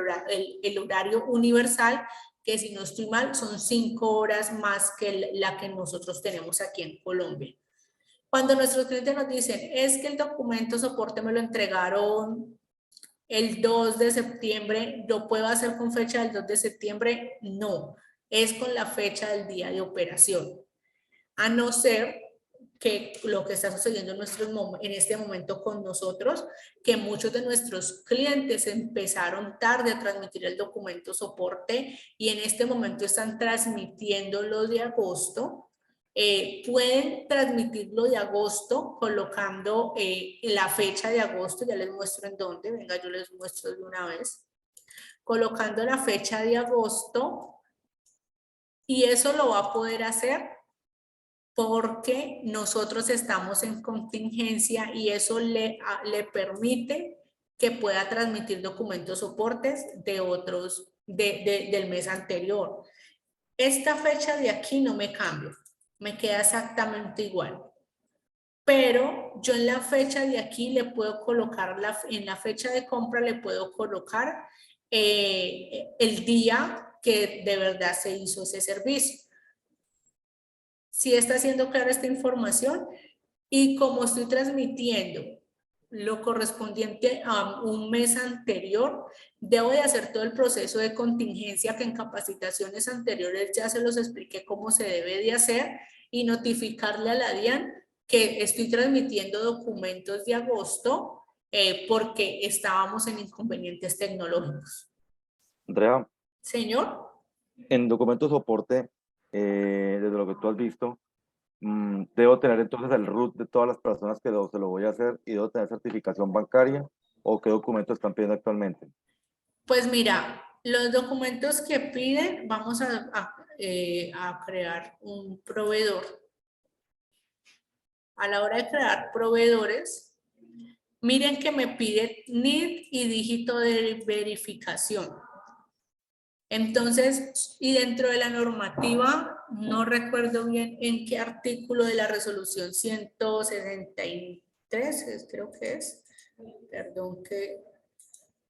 horario universal, que si no estoy mal son 5 horas más que la que nosotros tenemos aquí en Colombia. Cuando nuestros clientes nos dicen, es que el documento soporte me lo entregaron el 2 de septiembre, ¿lo puedo hacer con fecha del 2 de septiembre? No, es con la fecha del día de operación. A no ser que lo que está sucediendo en este momento con nosotros, que muchos de nuestros clientes empezaron tarde a transmitir el documento soporte y en este momento están transmitiendo lo de agosto. Pueden transmitirlo de agosto colocando la fecha de agosto, ya les muestro en dónde, venga, yo les muestro de una vez, colocando la fecha de agosto y eso lo va a poder hacer porque nosotros estamos en contingencia y eso le permite que pueda transmitir documentos soportes de otros, del mes anterior. Esta fecha de aquí no me cambia, me queda exactamente igual. Pero yo en la fecha de aquí le puedo colocar, en la fecha de compra le puedo colocar el día que de verdad se hizo ese servicio. Si está siendo clara esta información y como estoy transmitiendo lo correspondiente a un mes anterior, debo de hacer todo el proceso de contingencia que en capacitaciones anteriores ya se los expliqué cómo se debe de hacer y notificarle a la DIAN que estoy transmitiendo documentos de agosto porque estábamos en inconvenientes tecnológicos. Andrea, Señor. en documento soporte, desde lo que tú has visto, debo tener entonces el root de todas las personas que se lo voy a hacer y debo tener certificación bancaria o qué documentos están pidiendo actualmente. Pues mira, los documentos que piden, vamos a crear un proveedor. A la hora de crear proveedores, miren que me pide NID y dígito de verificación. Entonces, y dentro de la normativa, no recuerdo bien en qué artículo de la resolución 163, creo que es, perdón, que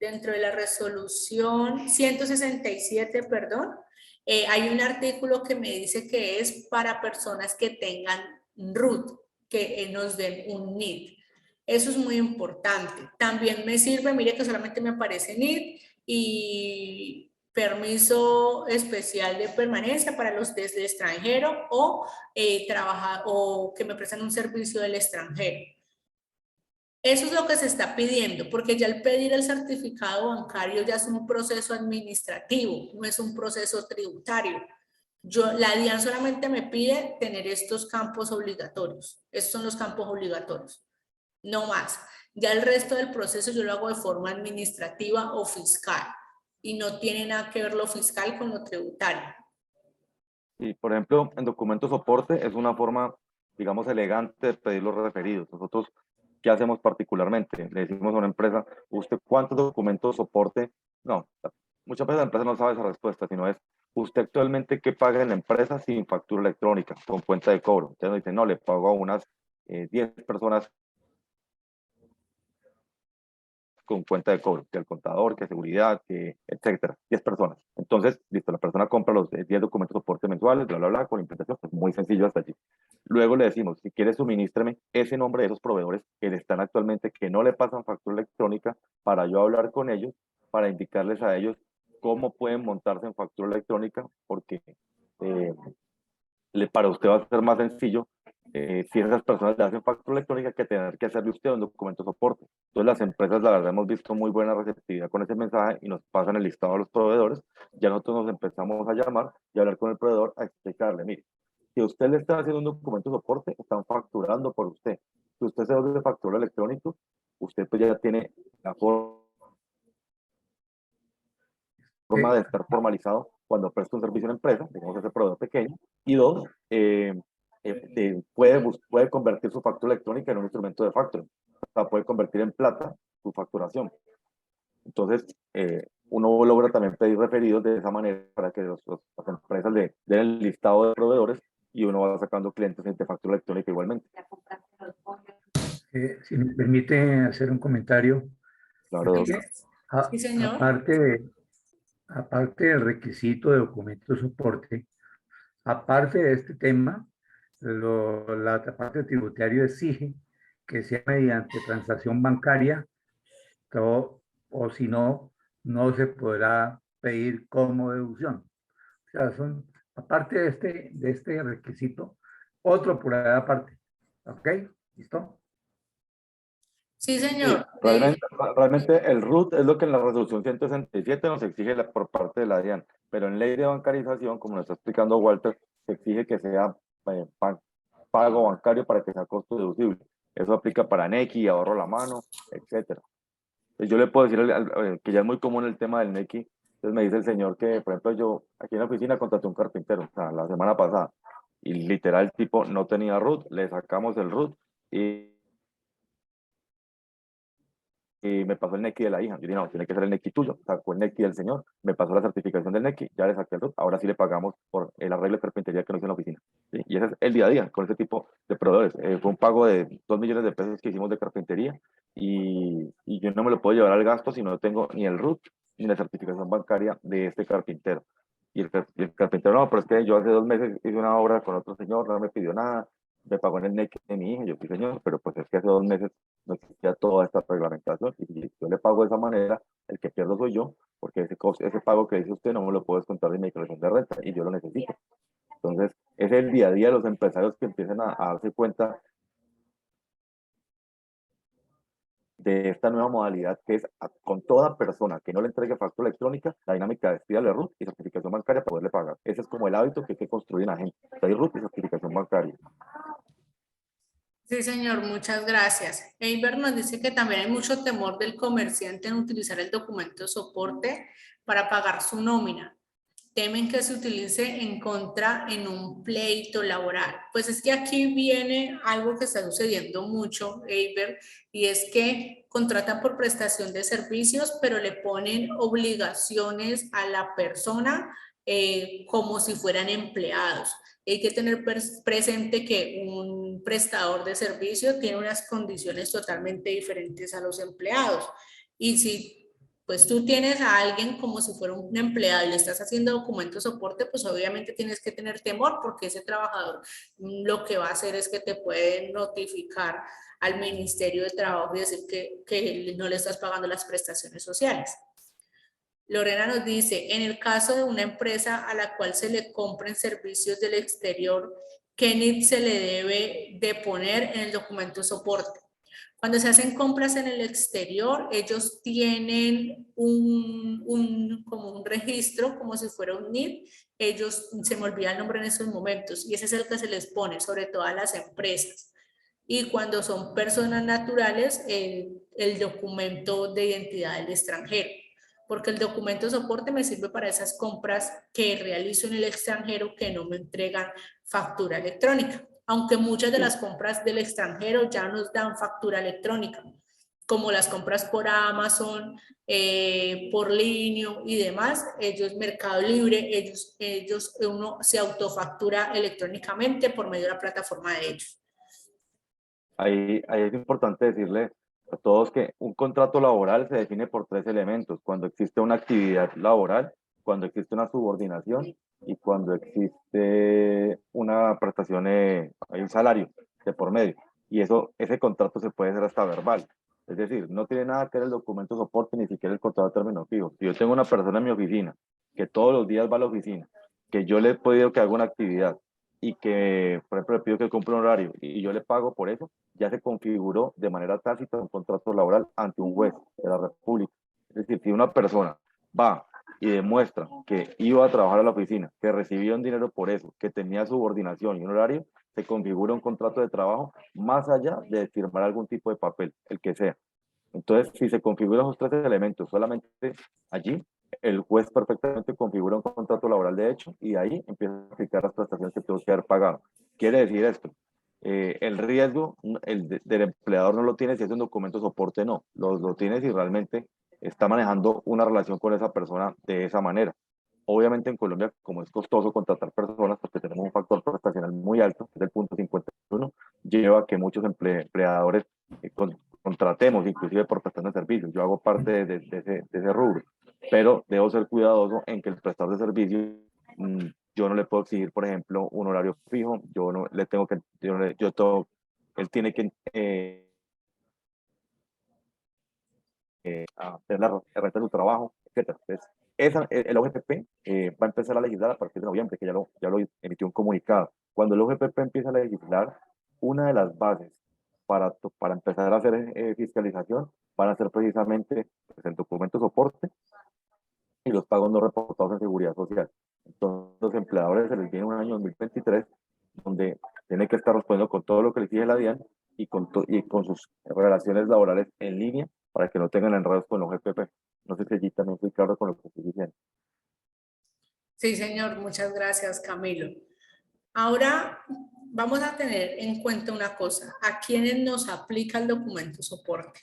dentro de la resolución 167, perdón, hay un artículo que me dice que es para personas que tengan root, que nos den un NID. Eso es muy importante. También me sirve, mire que solamente me aparece NID y permiso especial de permanencia para los desde extranjero o o que me prestan un servicio del extranjero. Eso es lo que se está pidiendo, porque ya el pedir el certificado bancario ya es un proceso administrativo, no es un proceso tributario. La DIAN solamente me pide tener estos campos obligatorios. Estos son los campos obligatorios, no más. Ya el resto del proceso yo lo hago de forma administrativa o fiscal y no tiene nada que ver lo fiscal con lo tributario. Y, por ejemplo, en documento soporte es una forma, digamos, elegante de pedir los referidos. Nosotros, ¿qué hacemos particularmente? Le decimos a una empresa, ¿usted cuántos documentos soporte? No, muchas veces la empresa no sabe esa respuesta, sino es, ¿usted actualmente qué paga en la empresa sin factura electrónica, con cuenta de cobro? Entonces nos dicen, no, le pago a unas 10 personas con cuenta de cobro, que el contador, que seguridad, que etcétera, 10 personas. Entonces, listo, la persona compra los 10 documentos de soporte mensuales, bla, bla, bla, con implementación, pues muy sencillo hasta allí. Luego le decimos, si quiere suministreme ese nombre de esos proveedores que le están actualmente, que no le pasan factura electrónica, para yo hablar con ellos, para indicarles a ellos cómo pueden montarse en factura electrónica, porque eh, para usted va a ser más sencillo si esas personas le hacen factura electrónica que tener que hacerle usted un documento de soporte. Entonces las empresas, la verdad, hemos visto muy buena receptividad con ese mensaje y nos pasan el listado a los proveedores. Ya nosotros nos empezamos a llamar y a hablar con el proveedor a explicarle, mire, si usted le está haciendo un documento de soporte, están facturando por usted. Si usted se hace de factura electrónico, usted pues ya tiene la forma de estar formalizado cuando presta un servicio a una empresa, digamos ese proveedor pequeño, y dos, puede convertir su factura electrónica en un instrumento de factoring, o sea, puede convertir en plata su facturación. Entonces, uno logra también pedir referidos de esa manera para que las empresas le den el listado de proveedores y uno va sacando clientes de factura electrónica igualmente. Si me permite hacer un comentario. Claro. Sí, señor. Aparte del requisito de documento de soporte, aparte de este tema, la parte tributaria exige que sea mediante transacción bancaria o si no, no se podrá pedir como deducción. O sea, aparte de este requisito, otro por ahí aparte. ¿Ok? ¿Listo? Sí, señor. Realmente el RUT es lo que en la resolución 167 nos exige por parte de la DIAN, pero en ley de bancarización, como nos está explicando Walter, se exige que sea pago bancario para que sea costo deducible. Eso aplica para NECI, ahorro a la mano, etcétera. Yo le puedo decir que ya es muy común el tema del NECI. Entonces me dice el señor que, por ejemplo, yo aquí en la oficina contraté un carpintero, o sea, la semana pasada, y literal el tipo no tenía RUT, le sacamos el RUT y me pasó el NECI de la hija. Yo dije, no, tiene que ser el NECI tuyo. Sacó el NECI del señor, me pasó la certificación del NECI, ya le saqué el RUT, ahora sí le pagamos por el arreglo de carpintería que nos hizo en la oficina. ¿Sí? Y ese es el día a día con ese tipo de proveedores. Fue un pago de 2 millones de pesos que hicimos de carpintería y yo no me lo puedo llevar al gasto si no tengo ni el RUT ni la certificación bancaria de este carpintero. Y el carpintero, no, pero es que yo hace 2 meses hice una obra con otro señor, no me pidió nada. me pagó en el NEC de mi hija. Yo sí, señor, pero pues es que hace 2 meses no existía toda esta reglamentación y si yo le pago de esa manera, el que pierdo soy yo, porque ese pago que dice usted no me lo puedo descontar de mi declaración de renta y yo lo necesito. Entonces, es el día a día de los empresarios que empiezan a darse cuenta de esta nueva modalidad que es con toda persona que no le entregue factura electrónica, la dinámica es pídale RUT y certificación bancaria para poderle pagar. Ese es como el hábito que hay que construir en la gente. Pedir RUT y certificación bancaria. Sí, señor, muchas gracias. Eiber nos dice que también hay mucho temor del comerciante en utilizar el documento de soporte para pagar su nómina. Temen que se utilice en contra en un pleito laboral. Pues es que aquí viene algo que está sucediendo mucho, Eiber, y es que contratan por prestación de servicios, pero le ponen obligaciones a la persona como si fueran empleados. Hay que tener presente que un prestador de servicio tiene unas condiciones totalmente diferentes a los empleados. Y si pues tú tienes a alguien como si fuera un empleado y le estás haciendo documento de soporte, pues obviamente tienes que tener temor porque ese trabajador lo que va a hacer es que te puede notificar al Ministerio de Trabajo y decir que no le estás pagando las prestaciones sociales. Lorena nos dice, en el caso de una empresa a la cual se le compren servicios del exterior, ¿qué NIP se le debe de poner en el documento de soporte? Cuando se hacen compras en el exterior, ellos tienen como un registro, como si fuera un NIP. Ellos, se me olvida el nombre en estos momentos, y ese es el que se les pone, sobre todo a las empresas. Y cuando son personas naturales, el documento de identidad del extranjero. Porque el documento de soporte me sirve para esas compras que realizo en el extranjero que no me entregan factura electrónica. Aunque muchas de las compras del extranjero ya nos dan factura electrónica, como las compras por Amazon, por Linio y demás, ellos, Mercado Libre, uno se autofactura electrónicamente por medio de la plataforma de ellos. Ahí es importante decirle a todos que un contrato laboral se define por 3 elementos: cuando existe una actividad laboral, cuando existe una subordinación y cuando existe una prestación, hay un salario de por medio. Y ese contrato se puede hacer hasta verbal. Es decir, no tiene nada que ver el documento de soporte, ni siquiera el contrato de término fijo. Si yo tengo una persona en mi oficina que todos los días va a la oficina, que yo le he pedido que haga una actividad y que, por ejemplo, le pido que cumpla un horario y yo le pago por eso, ya se configuró de manera tácita un contrato laboral ante un juez de la República. Es decir, si una persona va y demuestra que iba a trabajar a la oficina, que recibía un dinero por eso, que tenía subordinación y un horario, se configura un contrato de trabajo más allá de firmar algún tipo de papel, el que sea. Entonces, si se configuran esos 3 elementos solamente allí, el juez perfectamente configura un contrato laboral de hecho y ahí empieza a aplicar las prestaciones que tengo que haber pagado. Quiere decir esto, el riesgo del empleador no lo tiene si es un documento de soporte, no, lo tiene si realmente está manejando una relación con esa persona de esa manera. Obviamente en Colombia, como es costoso contratar personas, porque tenemos un factor prestacional muy alto, que es el punto 51, lleva a que muchos empleadores contratemos, inclusive por prestación de servicios. Yo hago parte de ese rubro, pero debo ser cuidadoso en que el prestador de servicios, yo no le puedo exigir, por ejemplo, un horario fijo, yo no le tengo que, él tiene que hacer la renta de su trabajo, etc. Entonces, el OGPP va a empezar a legislar a partir de noviembre, que ya lo emitió un comunicado. Cuando el OGPP empieza a legislar, una de las bases para empezar a hacer fiscalización van a ser precisamente pues, el documento de soporte y los pagos no reportados en seguridad social. Entonces, los empleadores se les viene un año 2023 donde tienen que estar respondiendo con todo lo que les exige la DIAN y con sus relaciones laborales en línea para que no tengan enredos con los GPP. No sé si allí también estoy claro con lo que estoy diciendo. Sí, señor, muchas gracias, Camilo. Ahora vamos a tener en cuenta una cosa, a quienes nos aplica el documento soporte.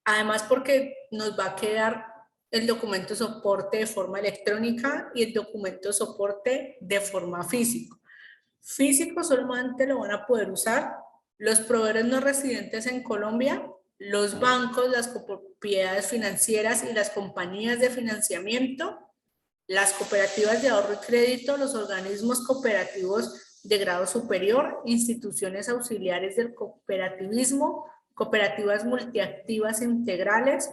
Además, porque nos va a quedar el documento soporte de forma electrónica y el documento soporte de forma física. Físico solamente lo van a poder usar los proveedores no residentes en Colombia, los bancos, las propiedades financieras y las compañías de financiamiento, las cooperativas de ahorro y crédito, los organismos cooperativos de grado superior, instituciones auxiliares del cooperativismo, cooperativas multiactivas integrales,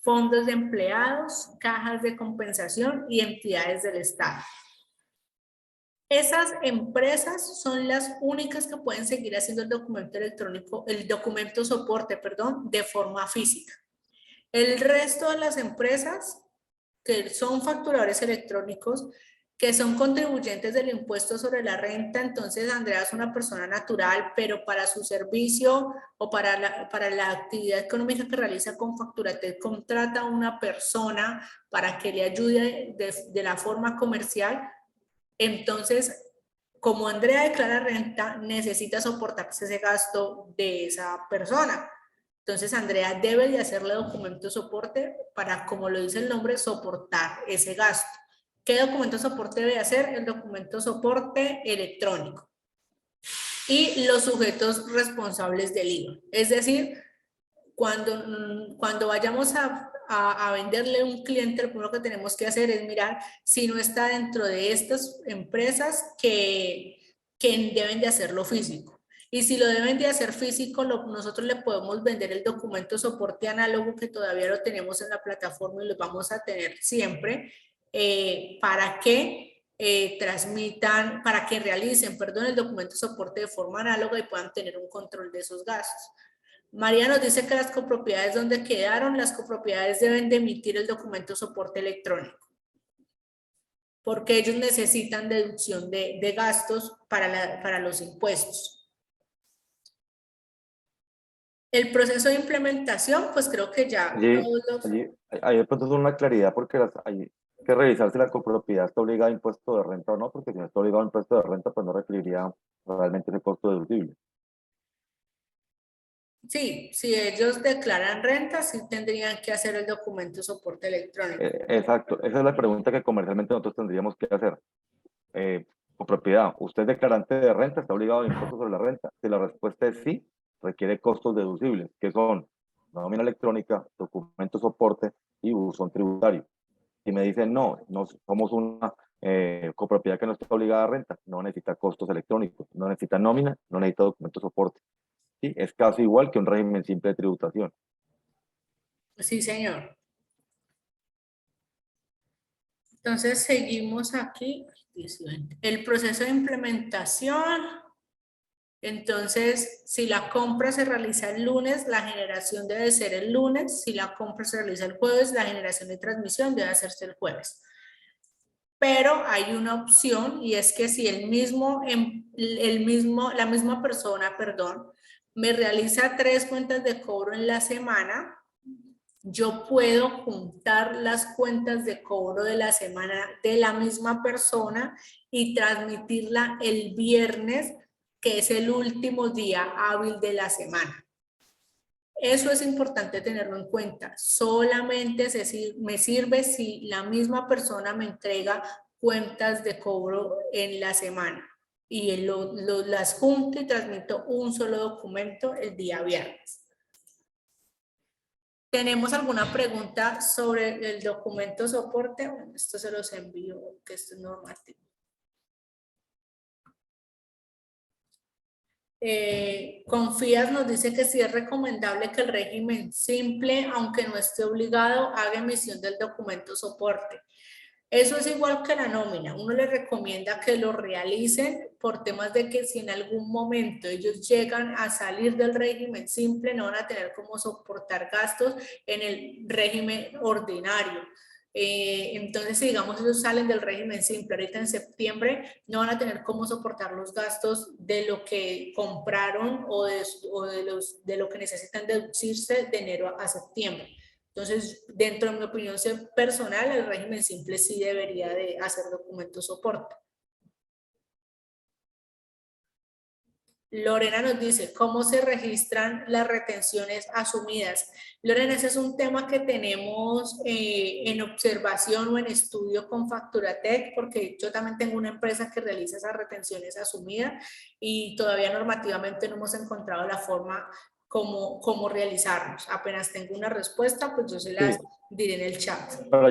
fondos de empleados, cajas de compensación y entidades del Estado. Esas empresas son las únicas que pueden seguir haciendo el documento electrónico, el documento soporte, perdón, de forma física. El resto de las empresas que son facturadores electrónicos, que son contribuyentes del impuesto sobre la renta, entonces Andrea es una persona natural, pero para su servicio o para la actividad económica que realiza con Facturatec contrata a una persona para que le ayude de la forma comercial. Entonces, como Andrea declara renta, necesita soportarse ese gasto de esa persona. Entonces, Andrea debe de hacerle documento soporte para, como lo dice el nombre, soportar ese gasto. ¿Qué documento soporte debe hacer? El documento soporte electrónico. Y los sujetos responsables del IVA. Es decir, cuando vayamos a venderle a un cliente, lo primero que tenemos que hacer es mirar si no está dentro de estas empresas que deben de hacerlo físico. Y si lo deben de hacer físico, nosotros le podemos vender el documento soporte análogo que todavía lo tenemos en la plataforma y lo vamos a tener siempre para que transmitan, para que realicen, perdón, el documento soporte de forma análoga y puedan tener un control de esos gastos. María nos dice que las copropiedades donde quedaron, las copropiedades deben de emitir el documento soporte electrónico, porque ellos necesitan deducción de gastos para los impuestos. El proceso de implementación, pues creo que ya Ahí de pronto es una claridad porque hay que revisar si la copropiedad está obligada a impuesto de renta o no, porque si no está obligado a impuesto de renta, pues no requeriría realmente ese costo deducible. Sí, si ellos declaran renta, sí tendrían que hacer el documento soporte electrónico. Exacto, esa es la pregunta que comercialmente nosotros tendríamos que hacer. Copropiedad, ¿usted es declarante de renta? ¿Está obligado a impuestos sobre la renta? Si la respuesta es sí, requiere costos deducibles, que son nómina electrónica, documento soporte y buzón tributario. Si me dicen no somos una copropiedad que no está obligada a renta, no necesita costos electrónicos, no necesita nómina, no necesita documento soporte. ¿Sí? Es casi igual que un régimen simple de tributación. Sí, señor. Entonces seguimos aquí. El proceso de implementación. Entonces, si la compra se realiza el lunes, la generación debe ser el lunes. Si la compra se realiza el jueves, la generación y transmisión debe hacerse el jueves. Pero hay una opción y es que si la misma persona, perdón, me realiza 3 cuentas de cobro en la semana, yo puedo juntar las cuentas de cobro de la semana de la misma persona y transmitirla el viernes, que es el último día hábil de la semana. Eso es importante tenerlo en cuenta. Solamente me sirve si la misma persona me entrega cuentas de cobro en la semana y las junto y transmito un solo documento el día viernes. ¿Tenemos alguna pregunta sobre el documento soporte? Bueno, esto se los envío, que esto es normativo. Confías nos dice que sí es recomendable que el régimen simple, aunque no esté obligado, haga emisión del documento soporte. Eso es igual que la nómina. Uno le recomienda que lo realicen por temas de que si en algún momento ellos llegan a salir del régimen simple, no van a tener cómo soportar gastos en el régimen ordinario. Entonces, si digamos ellos salen del régimen simple ahorita en septiembre, no van a tener cómo soportar los gastos de lo que compraron o de lo que necesitan deducirse de enero a septiembre. Entonces, dentro de mi opinión personal, el régimen simple sí debería de hacer documento soporte. Lorena nos dice, ¿cómo se registran las retenciones asumidas? Lorena, ese es un tema que tenemos en observación o en estudio con Facturatec, porque yo también tengo una empresa que realiza esas retenciones asumidas y todavía normativamente no hemos encontrado la forma cómo realizarlos. Apenas tengo una respuesta, pues yo se las diré en el chat. Pero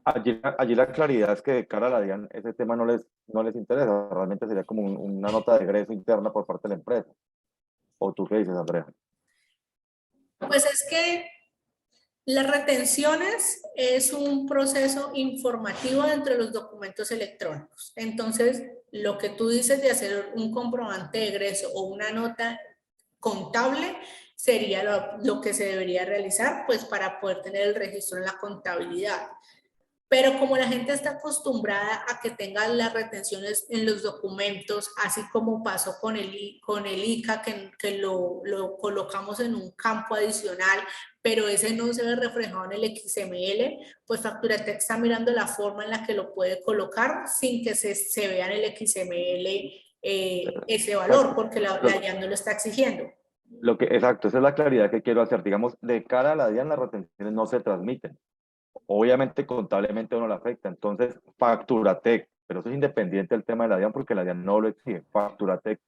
Allí la claridad es que de cara a la DIAN ese tema no les interesa, realmente sería como una nota de egreso interna por parte de la empresa. ¿O tú qué dices, Andrea? Pues es que las retenciones es un proceso informativo dentro de los documentos electrónicos. Entonces, lo que tú dices de hacer un comprobante de egreso o una nota contable sería lo que se debería realizar, pues para poder tener el registro en la contabilidad. Pero como la gente está acostumbrada a que tenga las retenciones en los documentos, así como pasó con el ICA, que lo colocamos en un campo adicional, pero ese no se ve reflejado en el XML, pues Facturatec está mirando la forma en la que lo puede colocar sin que se vea en el XML ese valor, Exacto. porque la DIAN no lo está exigiendo. Exacto, esa es la claridad que quiero hacer. Digamos, de cara a la DIAN, las retenciones no se transmiten. Obviamente, contablemente uno la afecta. Entonces, Facturatec, pero eso es independiente del tema de la DIAN porque la DIAN no lo exige. Facturatec,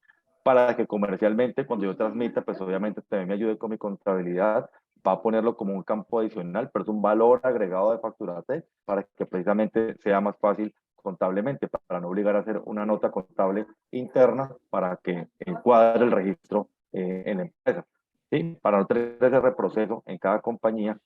para que comercialmente, cuando yo transmita, pues obviamente también me ayude con mi contabilidad, va a ponerlo como un campo adicional, pero es un valor agregado de Facturatec para que precisamente sea más fácil contablemente, para no obligar a hacer una nota contable interna para que encuadre el registro en la empresa. ¿Sí? Para no tener ese reproceso en cada compañía,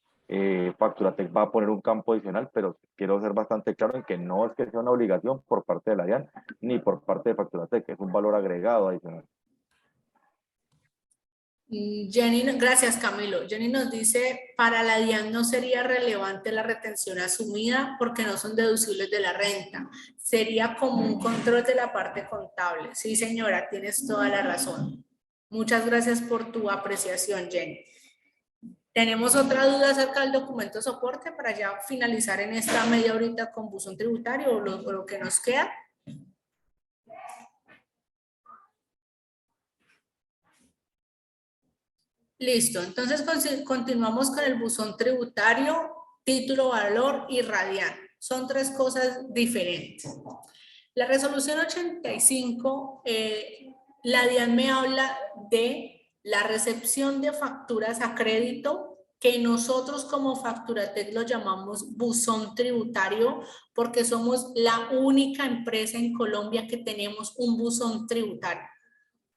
Facturatec va a poner un campo adicional, pero quiero ser bastante claro en que no es que sea una obligación por parte de la DIAN ni por parte de Facturatec, es un valor agregado adicional. Jenny, gracias Camilo. Jenny nos dice, para la DIAN no sería relevante la retención asumida porque no son deducibles de la renta. Sería como un control de la parte contable. Sí, señora, tienes toda la razón. Muchas gracias por tu apreciación, Jenny. ¿Tenemos otra duda acerca del documento soporte para ya finalizar en esta media horita con buzón tributario o lo que nos queda? Listo, entonces continuamos con el buzón tributario, título, valor y radian. Son tres cosas diferentes. La resolución 85, la DIAN me habla de la recepción de facturas a crédito, que nosotros como Facturatec lo llamamos buzón tributario, porque somos la única empresa en Colombia que tenemos un buzón tributario.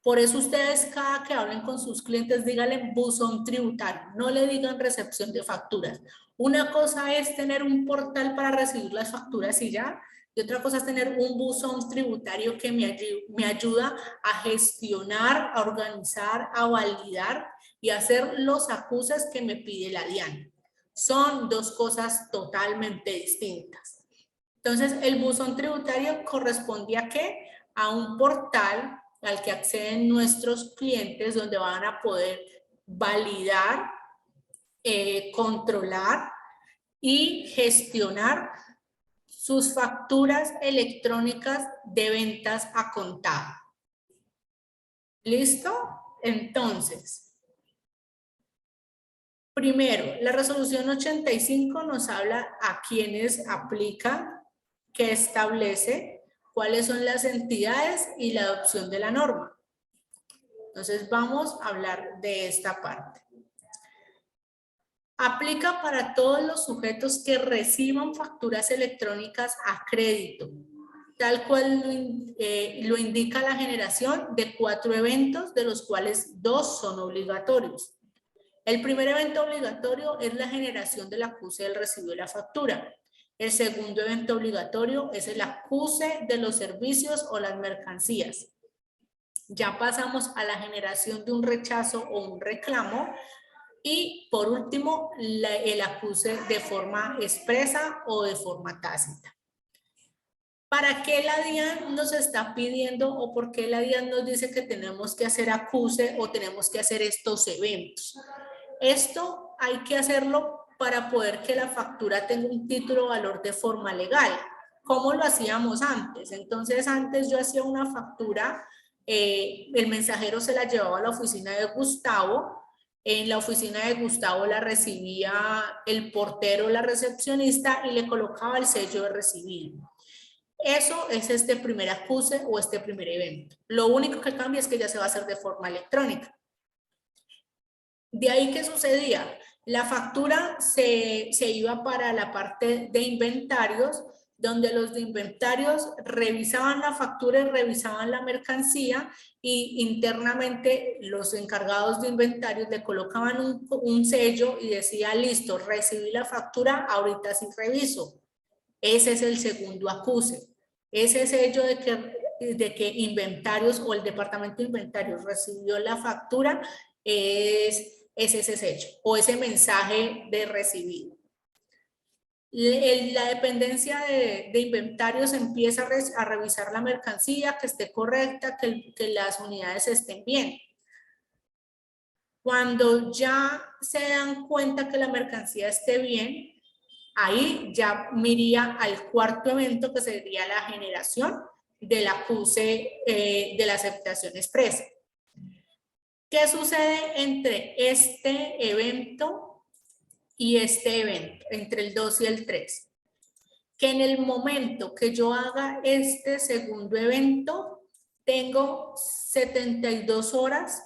Por eso ustedes cada que hablen con sus clientes díganle buzón tributario, no le digan recepción de facturas. Una cosa es tener un portal para recibir las facturas y ya, y otra cosa es tener un buzón tributario que me ayuda a gestionar, a organizar, a validar y hacer los acuses que me pide la DIAN. Son dos cosas totalmente distintas. Entonces, el buzón tributario corresponde a ¿qué? A un portal al que acceden nuestros clientes donde van a poder validar, controlar y gestionar sus facturas electrónicas de ventas a contado. ¿Listo? Entonces, primero, la resolución 85 nos habla a quienes aplica, qué establece, cuáles son las entidades y la adopción de la norma. Entonces vamos a hablar de esta parte. Aplica para todos los sujetos que reciban facturas electrónicas a crédito, tal cual lo indica la generación de 4 eventos, de los cuales 2 son obligatorios. El primer evento obligatorio es la generación del acuse del recibo de la factura. El segundo evento obligatorio es el acuse de los servicios o las mercancías. Ya pasamos a la generación de un rechazo o un reclamo. Y por último, el acuse de forma expresa o de forma tácita. ¿Para qué la DIAN nos está pidiendo o por qué la DIAN nos dice que tenemos que hacer acuse o tenemos que hacer estos eventos? Esto hay que hacerlo para poder que la factura tenga un título o valor de forma legal. ¿Cómo lo hacíamos antes? Entonces, antes yo hacía una factura, el mensajero se la llevaba a la oficina de Gustavo. En la oficina de Gustavo la recibía el portero, la recepcionista, y le colocaba el sello de recibido. Eso es este primer acuse o este primer evento. Lo único que cambia es que ya se va a hacer de forma electrónica. De ahí, ¿qué sucedía? La factura se iba para la parte de inventarios, donde los de inventarios revisaban la factura y revisaban la mercancía, y internamente los encargados de inventarios le colocaban un sello y decía, listo, recibí la factura, ahorita sí reviso. Ese es el segundo acuse. Ese sello de que inventarios o el departamento de inventarios recibió la factura es ese sello o ese mensaje de recibido. La dependencia de inventarios empieza a revisar la mercancía, que esté correcta, que las unidades estén bien. Cuando ya se dan cuenta que la mercancía esté bien, ahí ya miría al cuarto evento, que sería la generación del acuse de la aceptación expresa. ¿Qué sucede entre este evento y este evento, entre el 2 y el 3? Que en el momento que yo haga este segundo evento, tengo 72 horas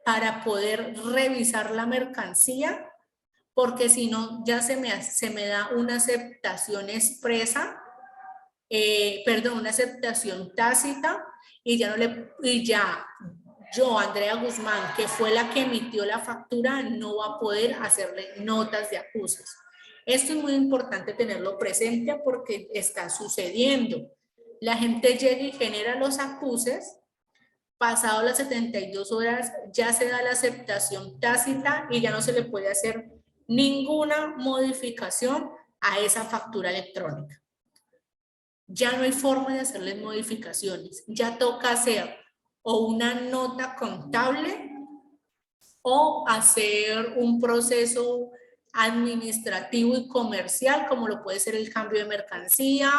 para poder revisar la mercancía, porque si no, ya se me da una aceptación expresa, perdón, una aceptación tácita, y ya yo, Andrea Guzmán, que fue la que emitió la factura, no va a poder hacerle notas de acuses. Esto es muy importante tenerlo presente porque está sucediendo. La gente llega y genera los acuses, pasado las 72 horas ya se da la aceptación tácita y ya no se le puede hacer ninguna modificación a esa factura electrónica. Ya no hay forma de hacerles modificaciones, ya toca hacer o una nota contable o hacer un proceso administrativo y comercial, como lo puede ser el cambio de mercancía,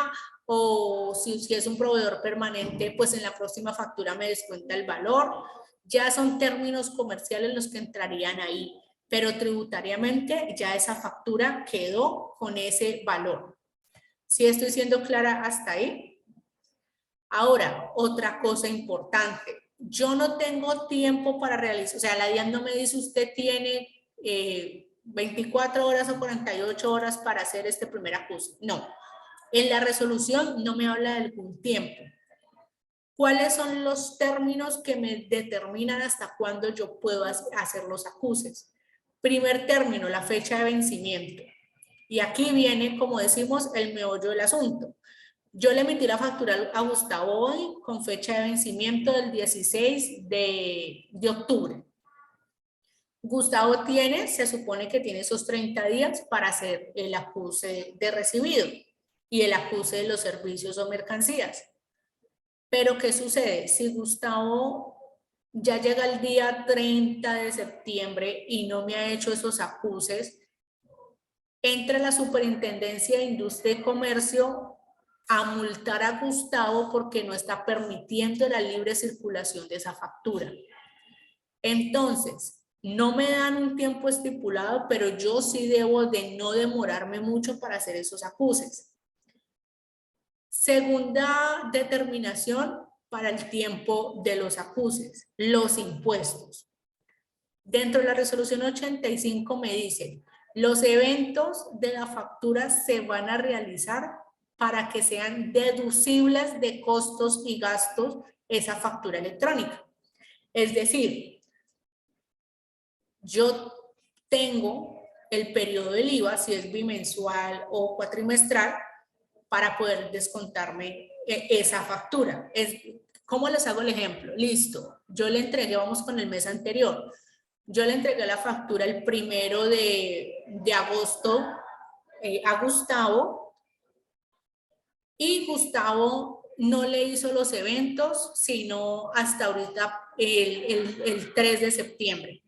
o si es un proveedor permanente, pues en la próxima factura me descuenta el valor. Ya son términos comerciales los que entrarían ahí, pero tributariamente ya esa factura quedó con ese valor. ¿Sí estoy siendo clara hasta ahí? Ahora, otra cosa importante. Yo no tengo tiempo para realizar, o sea, la DIAN no me dice usted tiene 24 horas o 48 horas para hacer este primer acuse. No, en la resolución no me habla de algún tiempo. ¿Cuáles son los términos que me determinan hasta cuándo yo puedo hacer los acuses? Primer término, la fecha de vencimiento. Y aquí viene, como decimos, el meollo del asunto. Yo le emití la factura a Gustavo hoy con fecha de vencimiento del 16 de octubre. Gustavo se supone que tiene esos 30 días para hacer el acuse de recibido y el acuse de los servicios o mercancías. Pero ¿qué sucede? Si Gustavo ya llega el día 30 de septiembre y no me ha hecho esos acuses, entra la Superintendencia de Industria y Comercio a multar a Gustavo porque no está permitiendo la libre circulación de esa factura. Entonces, no me dan un tiempo estipulado, pero yo sí debo de no demorarme mucho para hacer esos acuses. Segunda determinación para el tiempo de los acuses, los impuestos. Dentro de la resolución 85 me dice, los eventos de la factura se van a realizar para que sean deducibles de costos y gastos esa factura electrónica. Es decir, yo tengo el periodo del IVA, si es bimensual o cuatrimestral, para poder descontarme esa factura. ¿Cómo les hago el ejemplo? Listo, yo le entregué, vamos con el mes anterior, yo le entregué la factura el 1 de agosto a Gustavo, y Gustavo no le hizo los eventos sino hasta ahorita el 3 de septiembre.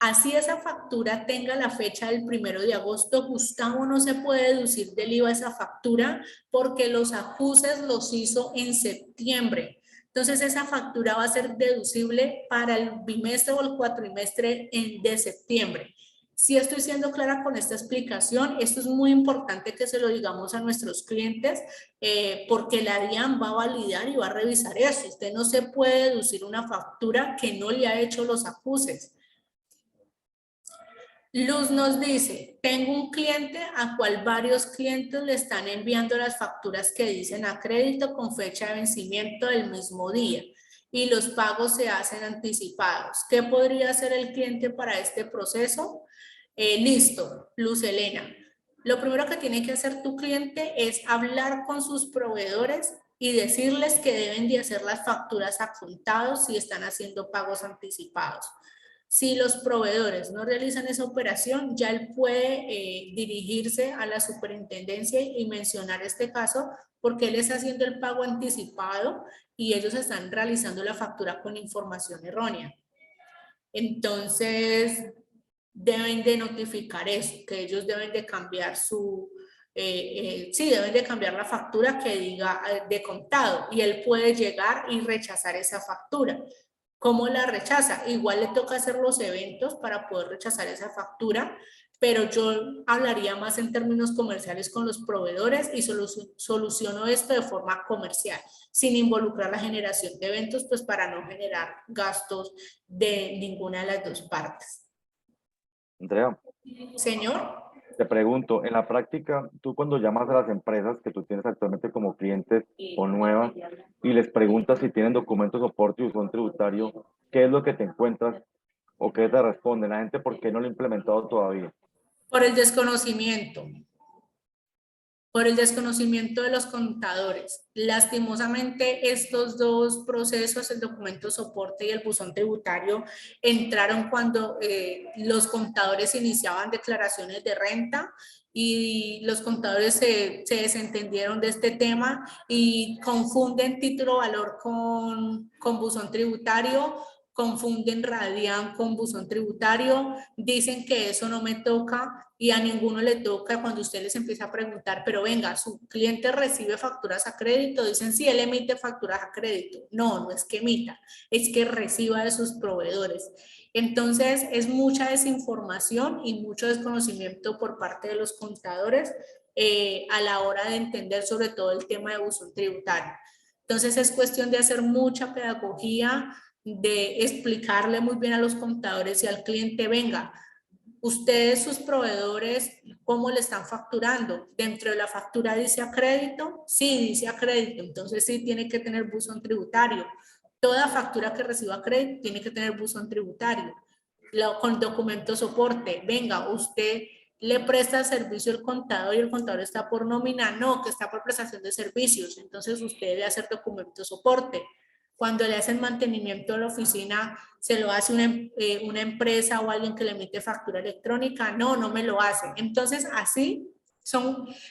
Así esa factura tenga la fecha del 1 de agosto, Gustavo no se puede deducir del IVA esa factura porque los acuses los hizo en septiembre. Entonces esa factura va a ser deducible para el bimestre o el cuatrimestre de septiembre. Si estoy siendo clara con esta explicación, esto es muy importante que se lo digamos a nuestros clientes porque la DIAN va a validar y va a revisar eso. Usted no se puede deducir una factura que no le ha hecho los acuses. Luz nos dice, tengo un cliente a cual varios clientes le están enviando las facturas que dicen a crédito con fecha de vencimiento del mismo día y los pagos se hacen anticipados. ¿Qué podría hacer el cliente para este proceso? Listo, Luz Elena. Lo primero que tiene que hacer tu cliente es hablar con sus proveedores y decirles que deben de hacer las facturas a contado si están haciendo pagos anticipados. Si los proveedores no realizan esa operación, ya él puede dirigirse a la superintendencia y mencionar este caso porque él está haciendo el pago anticipado y ellos están realizando la factura con información errónea. Entonces, deben de notificar eso, que ellos deben de cambiar sí, deben de cambiar la factura que diga de contado y él puede llegar y rechazar esa factura. ¿Cómo la rechaza? Igual le toca hacer los eventos para poder rechazar esa factura, pero yo hablaría más en términos comerciales con los proveedores y soluciono esto de forma comercial, sin involucrar la generación de eventos, pues para no generar gastos de ninguna de las dos partes. Andrea, Señor. te pregunto, en la práctica, tú cuando llamas a las empresas que tú tienes actualmente como clientes o nuevas y les preguntas si tienen documentos, soporte y buzón tributario, ¿qué es lo que te encuentras o qué te responden? La gente, ¿por qué no lo ha implementado todavía? Por el desconocimiento. Por el desconocimiento de los contadores. Lastimosamente, estos dos procesos, el documento soporte y el buzón tributario, entraron cuando los contadores iniciaban declaraciones de renta y los contadores se desentendieron de este tema y confunden título valor con buzón tributario, confunden Radian con buzón tributario, dicen que eso no me toca y a ninguno le toca. Cuando usted les empieza a preguntar, pero venga, ¿su cliente recibe facturas a crédito? Dicen, sí, él emite facturas a crédito. No, no es que emita, es que reciba de sus proveedores. Entonces, es mucha desinformación y mucho desconocimiento por parte de los contadores a la hora de entender sobre todo el tema de buzón tributario. Entonces, es cuestión de hacer mucha pedagogía, de explicarle muy bien a los contadores y al cliente, venga, ustedes, sus proveedores, ¿cómo le están facturando? ¿Dentro de la factura dice a crédito? Sí, dice a crédito, entonces sí tiene que tener buzón tributario. Toda factura que reciba crédito tiene que tener buzón tributario. Con documento soporte, venga, usted le presta servicio al contador y el contador está por nómina, no, que está por prestación de servicios, entonces usted debe hacer documento soporte. Cuando le hacen mantenimiento a la oficina, ¿se lo hace una empresa o alguien que le emite factura electrónica? No, no me lo hace. Entonces, así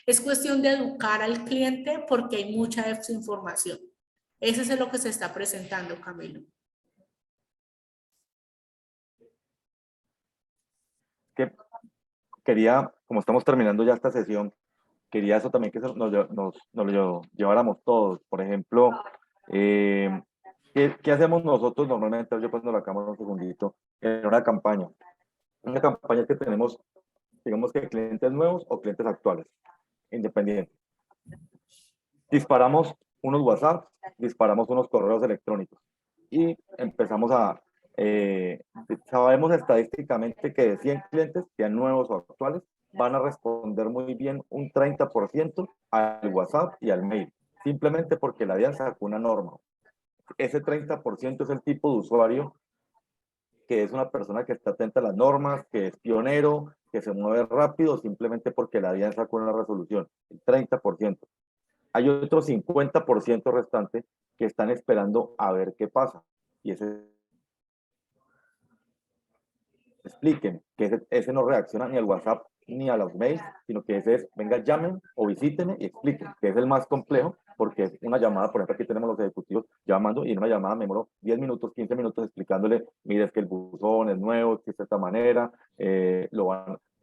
es cuestión de educar al cliente porque hay mucha desinformación. Eso es lo que se está presentando, Camilo. Que quería, como estamos terminando ya esta sesión, quería eso también que nos lo lleváramos todos. Por ejemplo, ¿qué hacemos nosotros normalmente? Yo cuando lo acabamos un segundito, en una campaña. Una campaña que tenemos, digamos que clientes nuevos o clientes actuales, independientes. Disparamos unos WhatsApp, disparamos unos correos electrónicos y empezamos sabemos estadísticamente que de 100 clientes, sean nuevos o actuales, van a responder muy bien un 30% al WhatsApp y al mail, simplemente porque la DIAN sacó una norma. Ese 30% es el tipo de usuario que es una persona que está atenta a las normas, que es pionero, que se mueve rápido, simplemente porque la DIAN sacó una resolución, el 30%. Hay otro 50% restante que están esperando a ver qué pasa. Y expliquen que ese no reacciona ni al WhatsApp ni a los mails, sino que ese es, venga, llamen o visítenme y expliquen, que es el más complejo, porque es una llamada, por ejemplo, aquí tenemos los ejecutivos llamando y en una llamada me demoro 10 minutos, 15 minutos explicándole, mire, es que el buzón es nuevo, que es de esta manera, si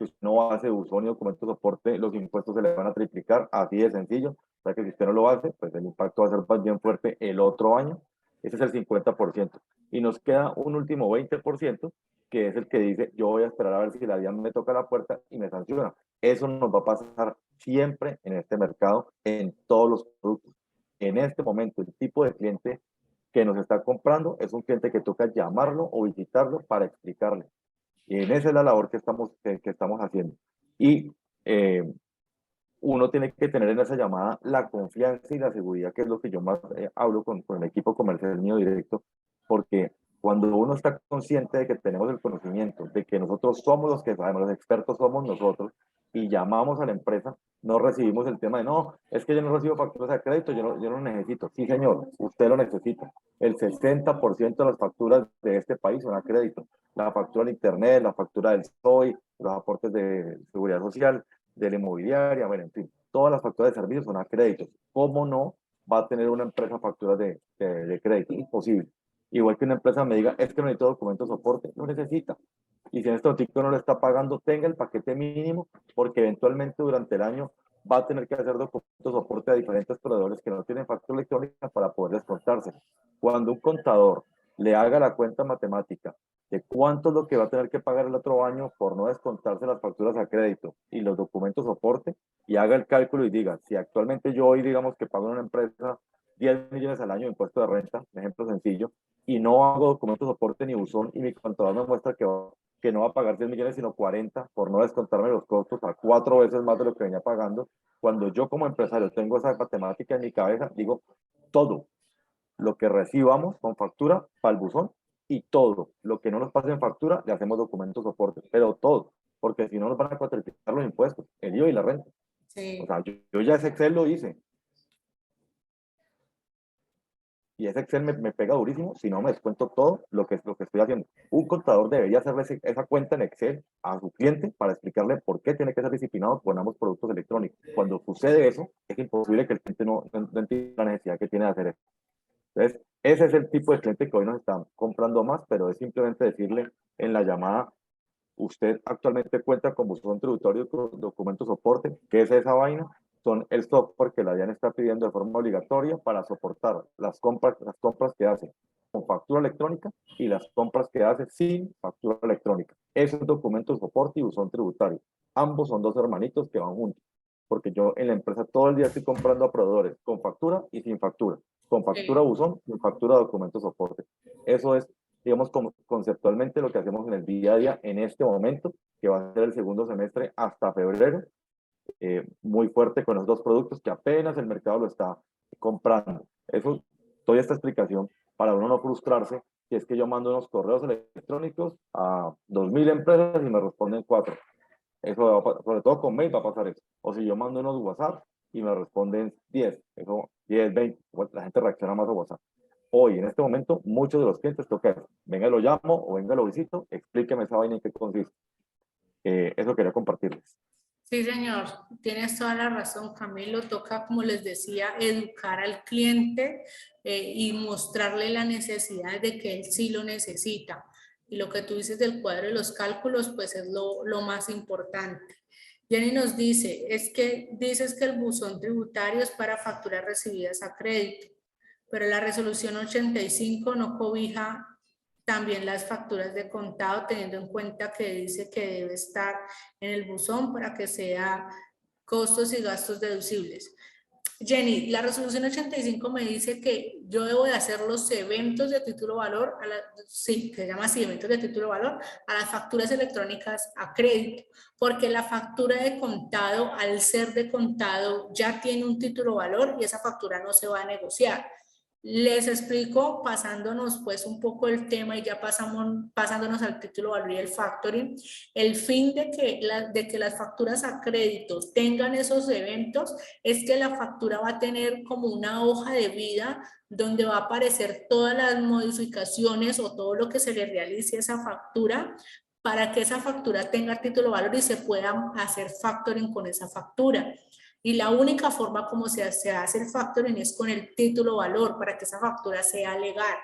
usted no hace buzón y documento de soporte, los impuestos se le van a triplicar, así de sencillo, o sea que si usted no lo hace, pues el impacto va a ser bien fuerte el otro año, ese es el 50%. Y nos queda un último 20%, que es el que dice, yo voy a esperar a ver si la DIAN me toca la puerta y me sanciona. Eso nos va a pasar siempre en este mercado, en todos los productos. En este momento, el tipo de cliente que nos está comprando es un cliente que toca llamarlo o visitarlo para explicarle. Y en esa es la labor que estamos haciendo. Y uno tiene que tener en esa llamada la confianza y la seguridad, que es lo que yo más hablo con el equipo comercial mío directo, porque cuando uno está consciente de que tenemos el conocimiento, de que nosotros somos los que sabemos, los expertos somos nosotros, y llamamos a la empresa, no recibimos el tema de, no, es que yo no recibo facturas de crédito, yo no necesito. Sí, señor, usted lo necesita. El 60% de las facturas de este país son a crédito. La factura de internet, la factura del SOI, los aportes de seguridad social, de la inmobiliaria, bueno, en fin, todas las facturas de servicios son a créditos. ¿Cómo no va a tener una empresa facturas de crédito? Imposible. Igual que una empresa me diga, es que no necesito documento de soporte, no necesita. Y si en este momento no le está pagando, tenga el paquete mínimo, porque eventualmente durante el año va a tener que hacer documentos de soporte a diferentes proveedores que no tienen factura electrónica para poder descontarse. Cuando un contador le haga la cuenta matemática de cuánto es lo que va a tener que pagar el otro año por no descontarse las facturas a crédito y los documentos de soporte, y haga el cálculo y diga, si actualmente yo hoy digamos que pago en una empresa 10 millones al año de impuesto de renta, un ejemplo sencillo, y no hago documentos de soporte ni buzón, y mi contador me muestra que no va a pagar 10 millones sino 40 por no descontarme los costos a 4 veces más de lo que venía pagando. Cuando yo como empresario tengo esa matemática en mi cabeza, digo, todo lo que recibamos con factura para el buzón, y todo lo que no nos pase en factura le hacemos documentos de soporte, pero todo, porque si no nos van a cuatriplicar los impuestos, el IVA y la renta. Sí. O sea, yo ya ese Excel lo hice, y ese Excel me pega durísimo si no me descuento todo lo que estoy haciendo. Un contador debería hacerle esa cuenta en Excel a su cliente para explicarle por qué tiene que ser disciplinado con ambos productos electrónicos. Cuando sucede eso, es imposible que el cliente no entienda la necesidad que tiene de hacer eso. Entonces, ese es el tipo de cliente que hoy nos están comprando más, pero es simplemente decirle en la llamada, usted actualmente cuenta con buzón tributario con documento soporte. ¿Qué es esa vaina? Son el software que la DIAN está pidiendo de forma obligatoria para soportar las compras que hace con factura electrónica y las compras que hace sin factura electrónica. Eso es documento soporte y buzón tributario. Ambos son dos hermanitos que van juntos, porque yo en la empresa todo el día estoy comprando a proveedores con factura y sin factura, con factura buzón, sin factura documento soporte. Eso es, digamos, conceptualmente lo que hacemos en el día a día en este momento, que va a ser el segundo semestre hasta febrero, muy fuerte con los dos productos que apenas el mercado lo está comprando. Eso, toda esta explicación para uno no frustrarse, que es que yo mando unos correos electrónicos a 2.000 empresas y me responden 4. Eso, sobre todo con mail va a pasar eso. O si yo mando unos WhatsApp y me responden 10, eso 10, 20, la gente reacciona más a WhatsApp. Hoy, en este momento, muchos de los clientes tocan, venga, lo llamo o venga, lo visito, explíqueme esa vaina en qué consiste. Eso quería compartirles. Sí, señor, tienes toda la razón, Camilo. Toca, como les decía, educar al cliente y mostrarle la necesidad de que él sí lo necesita. Y lo que tú dices del cuadro de los cálculos, pues es lo más importante. Jenny nos dice, es que dices que el buzón tributario es para facturas recibidas a crédito, pero la resolución 85 no cobija también las facturas de contado, teniendo en cuenta que dice que debe estar en el buzón para que sea costos y gastos deducibles. Jenny, la resolución 85 me dice que yo debo de hacer los eventos de título valor, sí, se llama así, eventos de título valor, a las facturas electrónicas a crédito, porque la factura de contado, al ser de contado, ya tiene un título valor y esa factura no se va a negociar. Les explico, pasándonos pues un poco el tema y ya pasándonos al título valor y el factoring, el fin de que las facturas a crédito tengan esos eventos es que la factura va a tener como una hoja de vida donde va a aparecer todas las modificaciones o todo lo que se le realice a esa factura para que esa factura tenga título valor y se pueda hacer factoring con esa factura. Y la única forma como se hace el factoring es con el título valor para que esa factura sea legal.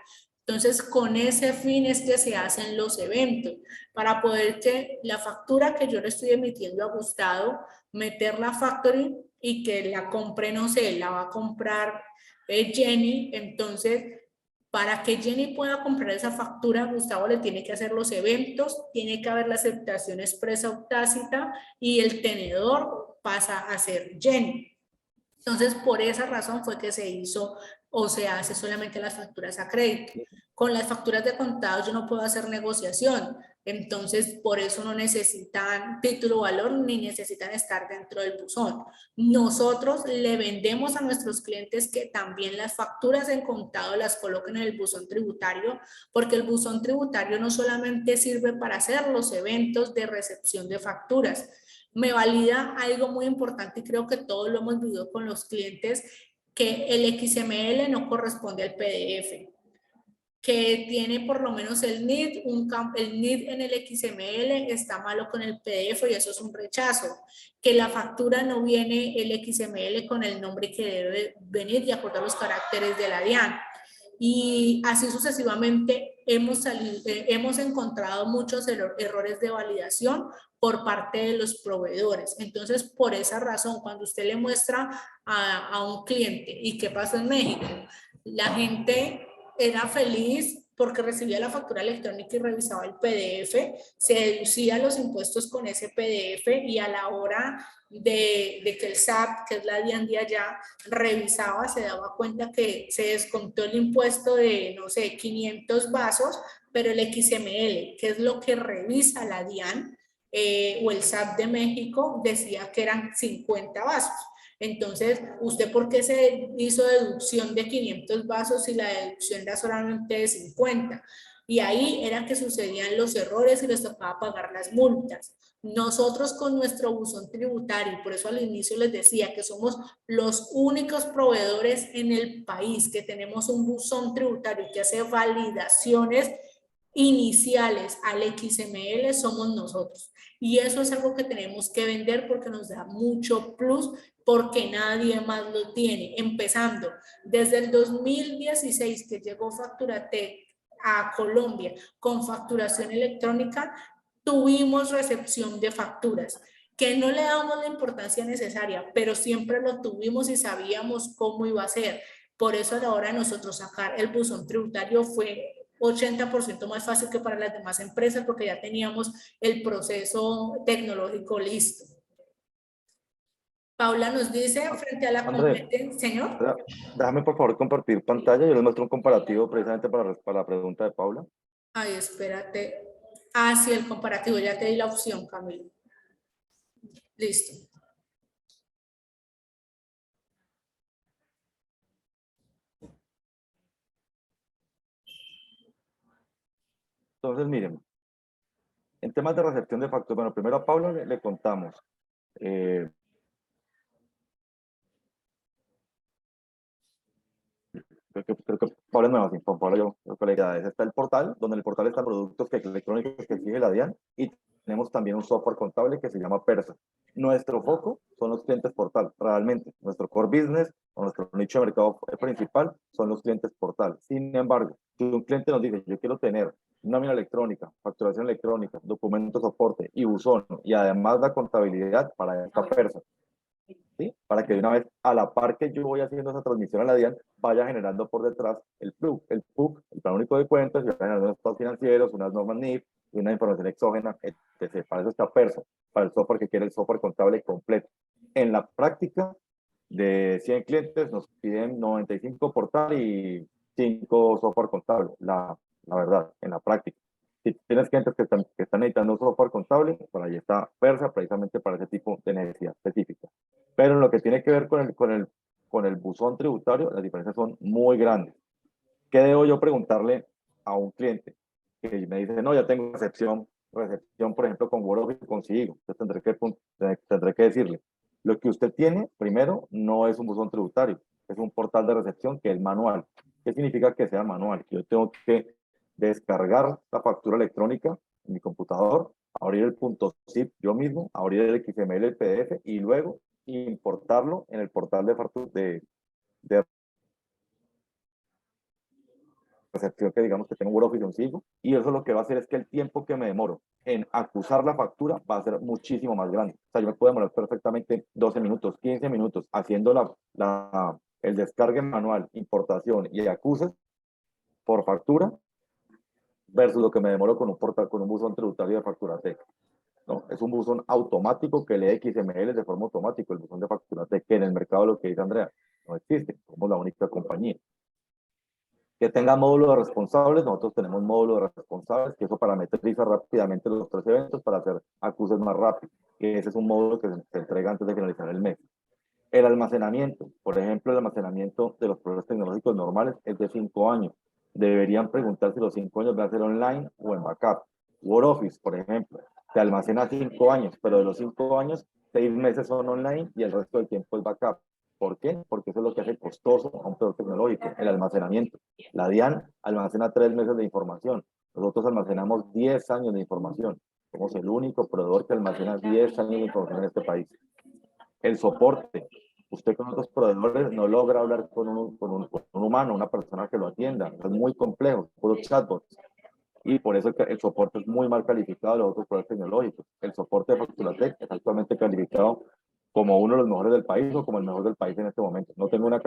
Entonces, con ese fin es que se hacen los eventos, para poder que la factura que yo le estoy emitiendo a Gustavo, meterla a factoring y que la compre, no sé, la va a comprar Jenny. Entonces, para que Jenny pueda comprar esa factura, Gustavo le tiene que hacer los eventos, tiene que haber la aceptación expresa o tácita y el tenedor pasa a ser Jenny. Entonces, por esa razón fue que se hizo o se hace solamente las facturas a crédito. Con las facturas de contado yo no puedo hacer negociación, entonces por eso no necesitan título o valor ni necesitan estar dentro del buzón. Nosotros le vendemos a nuestros clientes que también las facturas en contado las coloquen en el buzón tributario, porque el buzón tributario no solamente sirve para hacer los eventos de recepción de facturas, me valida algo muy importante y creo que todos lo hemos vivido con los clientes, que el XML no corresponde al PDF, que tiene por lo menos el NID, el NID en el XML está malo con el PDF y eso es un rechazo, que la factura no viene el XML con el nombre que debe venir de acuerdo a los caracteres de la DIAN. Y así sucesivamente hemos encontrado muchos errores de validación por parte de los proveedores. Entonces, por esa razón, cuando usted le muestra a un cliente, ¿y qué pasó en México? La gente era feliz porque recibía la factura electrónica y revisaba el PDF, se deducía los impuestos con ese PDF y a la hora de que el SAT, que es la DIAN de allá, revisaba, se daba cuenta que se descontó el impuesto de, no sé, 500 vasos, pero el XML, que es lo que revisa la DIAN o el SAT de México, decía que eran 50 vasos. Entonces, ¿usted por qué se hizo deducción de 500 vasos si la deducción era solamente de 50? Y ahí era que sucedían los errores y les tocaba pagar las multas. Nosotros con nuestro buzón tributario, por eso al inicio les decía que somos los únicos proveedores en el país que tenemos un buzón tributario que hace validaciones iniciales al XML, somos nosotros. Y eso es algo que tenemos que vender porque nos da mucho plus, porque nadie más lo tiene. Empezando desde el 2016 que llegó Facturatec a Colombia con facturación electrónica, tuvimos recepción de facturas que no le damos la importancia necesaria, pero siempre lo tuvimos y sabíamos cómo iba a ser. Por eso a la hora de nosotros sacar el buzón tributario fue 80% más fácil que para las demás empresas porque ya teníamos el proceso tecnológico listo. Paula nos dice, frente a la André, competencia, señor. déjame por favor compartir pantalla. Yo les muestro un comparativo precisamente para la pregunta de Paula. Ay, espérate. Ah, sí, el comparativo, ya te di la opción, Camilo. Listo. Entonces, miren, en temas de recepción de facturas, bueno, primero a Paula le contamos. Creo que Paula es nueva, sí, Paula yo creo que la idea es, está el portal, donde en el portal están productos electrónicos que exige la DIAN y tenemos también un software contable que se llama Persa. Nuestro foco son los clientes portal, realmente. Nuestro core business o nuestro nicho de mercado principal son los clientes portal. Sin embargo, si un cliente nos dice, yo quiero tener nómina electrónica, facturación electrónica, documento soporte y buzón, y además la contabilidad para esta Persa, ¿sí? Para que de una vez, a la par que yo voy haciendo esa transmisión a la DIAN, vaya generando por detrás el PUC, el plan único de cuentas, y vaya generando unos estados financieros, unas normas NIF, y una información exógena, etc. Para eso está Persa, para el software que quiere el software contable completo. En la práctica, de 100 clientes, nos piden 95 portal y 5 software contable, la verdad, en la práctica. Si tienes clientes que están necesitando un software contable, por ahí está Persa, precisamente para ese tipo de necesidad específica. Pero en lo que tiene que ver con el buzón tributario, las diferencias son muy grandes. ¿Qué debo yo preguntarle a un cliente que me dice, no, ya tengo recepción, por ejemplo, con WordOffice consigo? Entonces tendré que decirle, lo que usted tiene, primero, no es un buzón tributario, es un portal de recepción que es manual. ¿Qué significa que sea manual? Que yo tengo que descargar la factura electrónica en mi computador, abrir el .zip yo mismo, abrir el XML, el PDF y luego importarlo en el portal de recepción que digamos que tengo un WordOffice consigo, y eso lo que va a hacer es que el tiempo que me demoro en acusar la factura va a ser muchísimo más grande. O sea, yo me puedo demorar perfectamente 12 minutos, 15 minutos haciendo el descargue manual, importación y acuses por factura versus lo que me demoro con un portal, con un buzón tributario de Facturatec. ¿No? Es un buzón automático que lee XML de forma automática, el buzón de Facturatec, que en el mercado, lo que dice Andrea, no existe, somos la única compañía. Que tenga módulo de responsables, nosotros tenemos módulo de responsables, que eso parametriza rápidamente los 3 eventos para hacer acuses más rápido, que ese es un módulo que se entrega antes de finalizar el mes. El almacenamiento, por ejemplo, el almacenamiento de los procesos tecnológicos normales es de 5 años. Deberían preguntar si los 5 años van a ser online o en backup. Word Office, por ejemplo, se almacena 5 años, pero de los 5 años, 6 meses son online y el resto del tiempo es backup. ¿Por qué? Porque eso es lo que hace costoso a un proceso tecnológico, el almacenamiento. La DIAN almacena 3 meses de información. Nosotros almacenamos 10 años de información. Somos el único proveedor que almacena 10 años de información en este país. El soporte. Usted con otros proveedores no logra hablar con un humano, una persona que lo atienda. Es muy complejo, puro chatbot. Y por eso el soporte es muy mal calificado de los otros proveedores tecnológicos. El soporte de Facturatech es actualmente calificado como uno de los mejores del país o como el mejor del país en este momento. No tengo una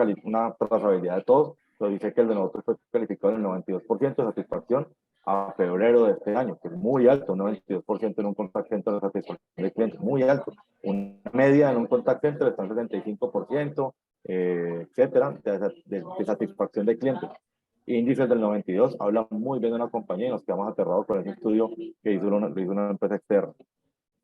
trazabilidad de todos, pero dice que el de nosotros fue calificado en el 92% de satisfacción a febrero de este año, que es muy alto, un 92% en un contact center de satisfacción de clientes, muy alto. Una media en un contact center está en 75%, etcétera, de satisfacción de clientes. Índices del 92, habla muy bien de una compañía y nos quedamos aterrados con ese estudio que hizo una empresa externa.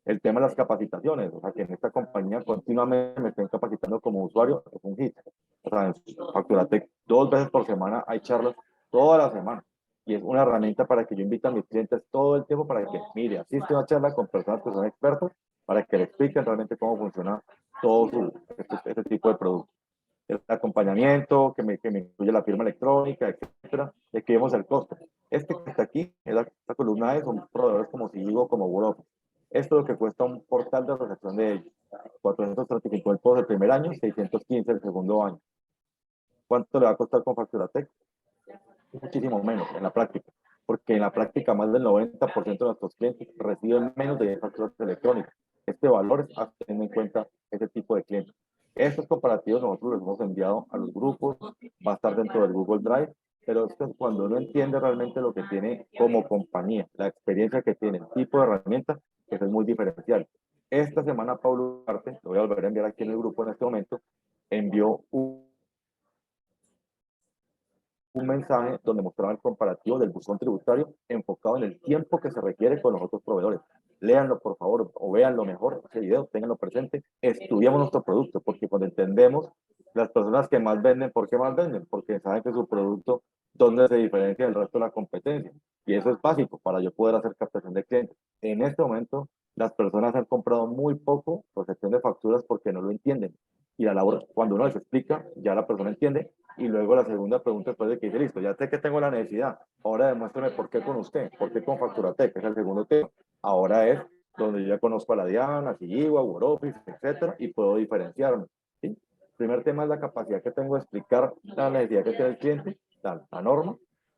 El tema de las capacitaciones, o sea, que en esta compañía continuamente me estén capacitando como usuario, es un hit. O sea, en Facturatech 2 veces por semana hay charlas toda la semana. Y es una herramienta para que yo invite a mis clientes todo el tiempo para que, mire, asiste a una charla con personas que son expertos para que le expliquen realmente cómo funciona todo este tipo de productos. El acompañamiento, que me incluye la firma electrónica, etcétera, de que vemos el costo. Este que está aquí, esta columna es, son proveedores como Sigo, como Word. Esto es lo que cuesta un portal de recepción de ellos. 435 pesos el primer año, 615 el segundo año. ¿Cuánto le va a costar con Facturatech? Muchísimo menos en la práctica, porque en la práctica más del 90% de nuestros clientes reciben menos de 10 facturas electrónicas. Este valor es teniendo en cuenta ese tipo de clientes. Estos comparativos nosotros los hemos enviado a los grupos, va a estar dentro del Google Drive, pero esto es cuando uno entiende realmente lo que tiene como compañía, la experiencia que tiene, el tipo de herramienta, que es muy diferencial. Esta semana Pablo Ugarte, lo voy a volver a enviar aquí en el grupo en este momento, envió un mensaje donde mostraba el comparativo del buzón tributario enfocado en el tiempo que se requiere con los otros proveedores. Léanlo, por favor, o véanlo mejor, ese video, ténganlo presente, estudiamos nuestro producto, porque cuando entendemos las personas que más venden, ¿por qué más venden? Porque saben que su producto, ¿dónde se diferencia del resto de la competencia? Y eso es básico para yo poder hacer captación de clientes. En este momento, las personas han comprado muy poco por gestión de facturas porque no lo entienden. Y a la hora, cuando uno les explica, ya la persona entiende. Y luego la segunda pregunta después de que dice, listo, ya sé que tengo la necesidad, ahora demuéstrame por qué con usted, por qué con Facturatech, que es el segundo tema. Ahora es donde yo ya conozco a la Diana, a Sigigua, Word Office, etcétera, y puedo diferenciarme. ¿Sí? El primer tema es la capacidad que tengo de explicar la necesidad que tiene el cliente, la norma,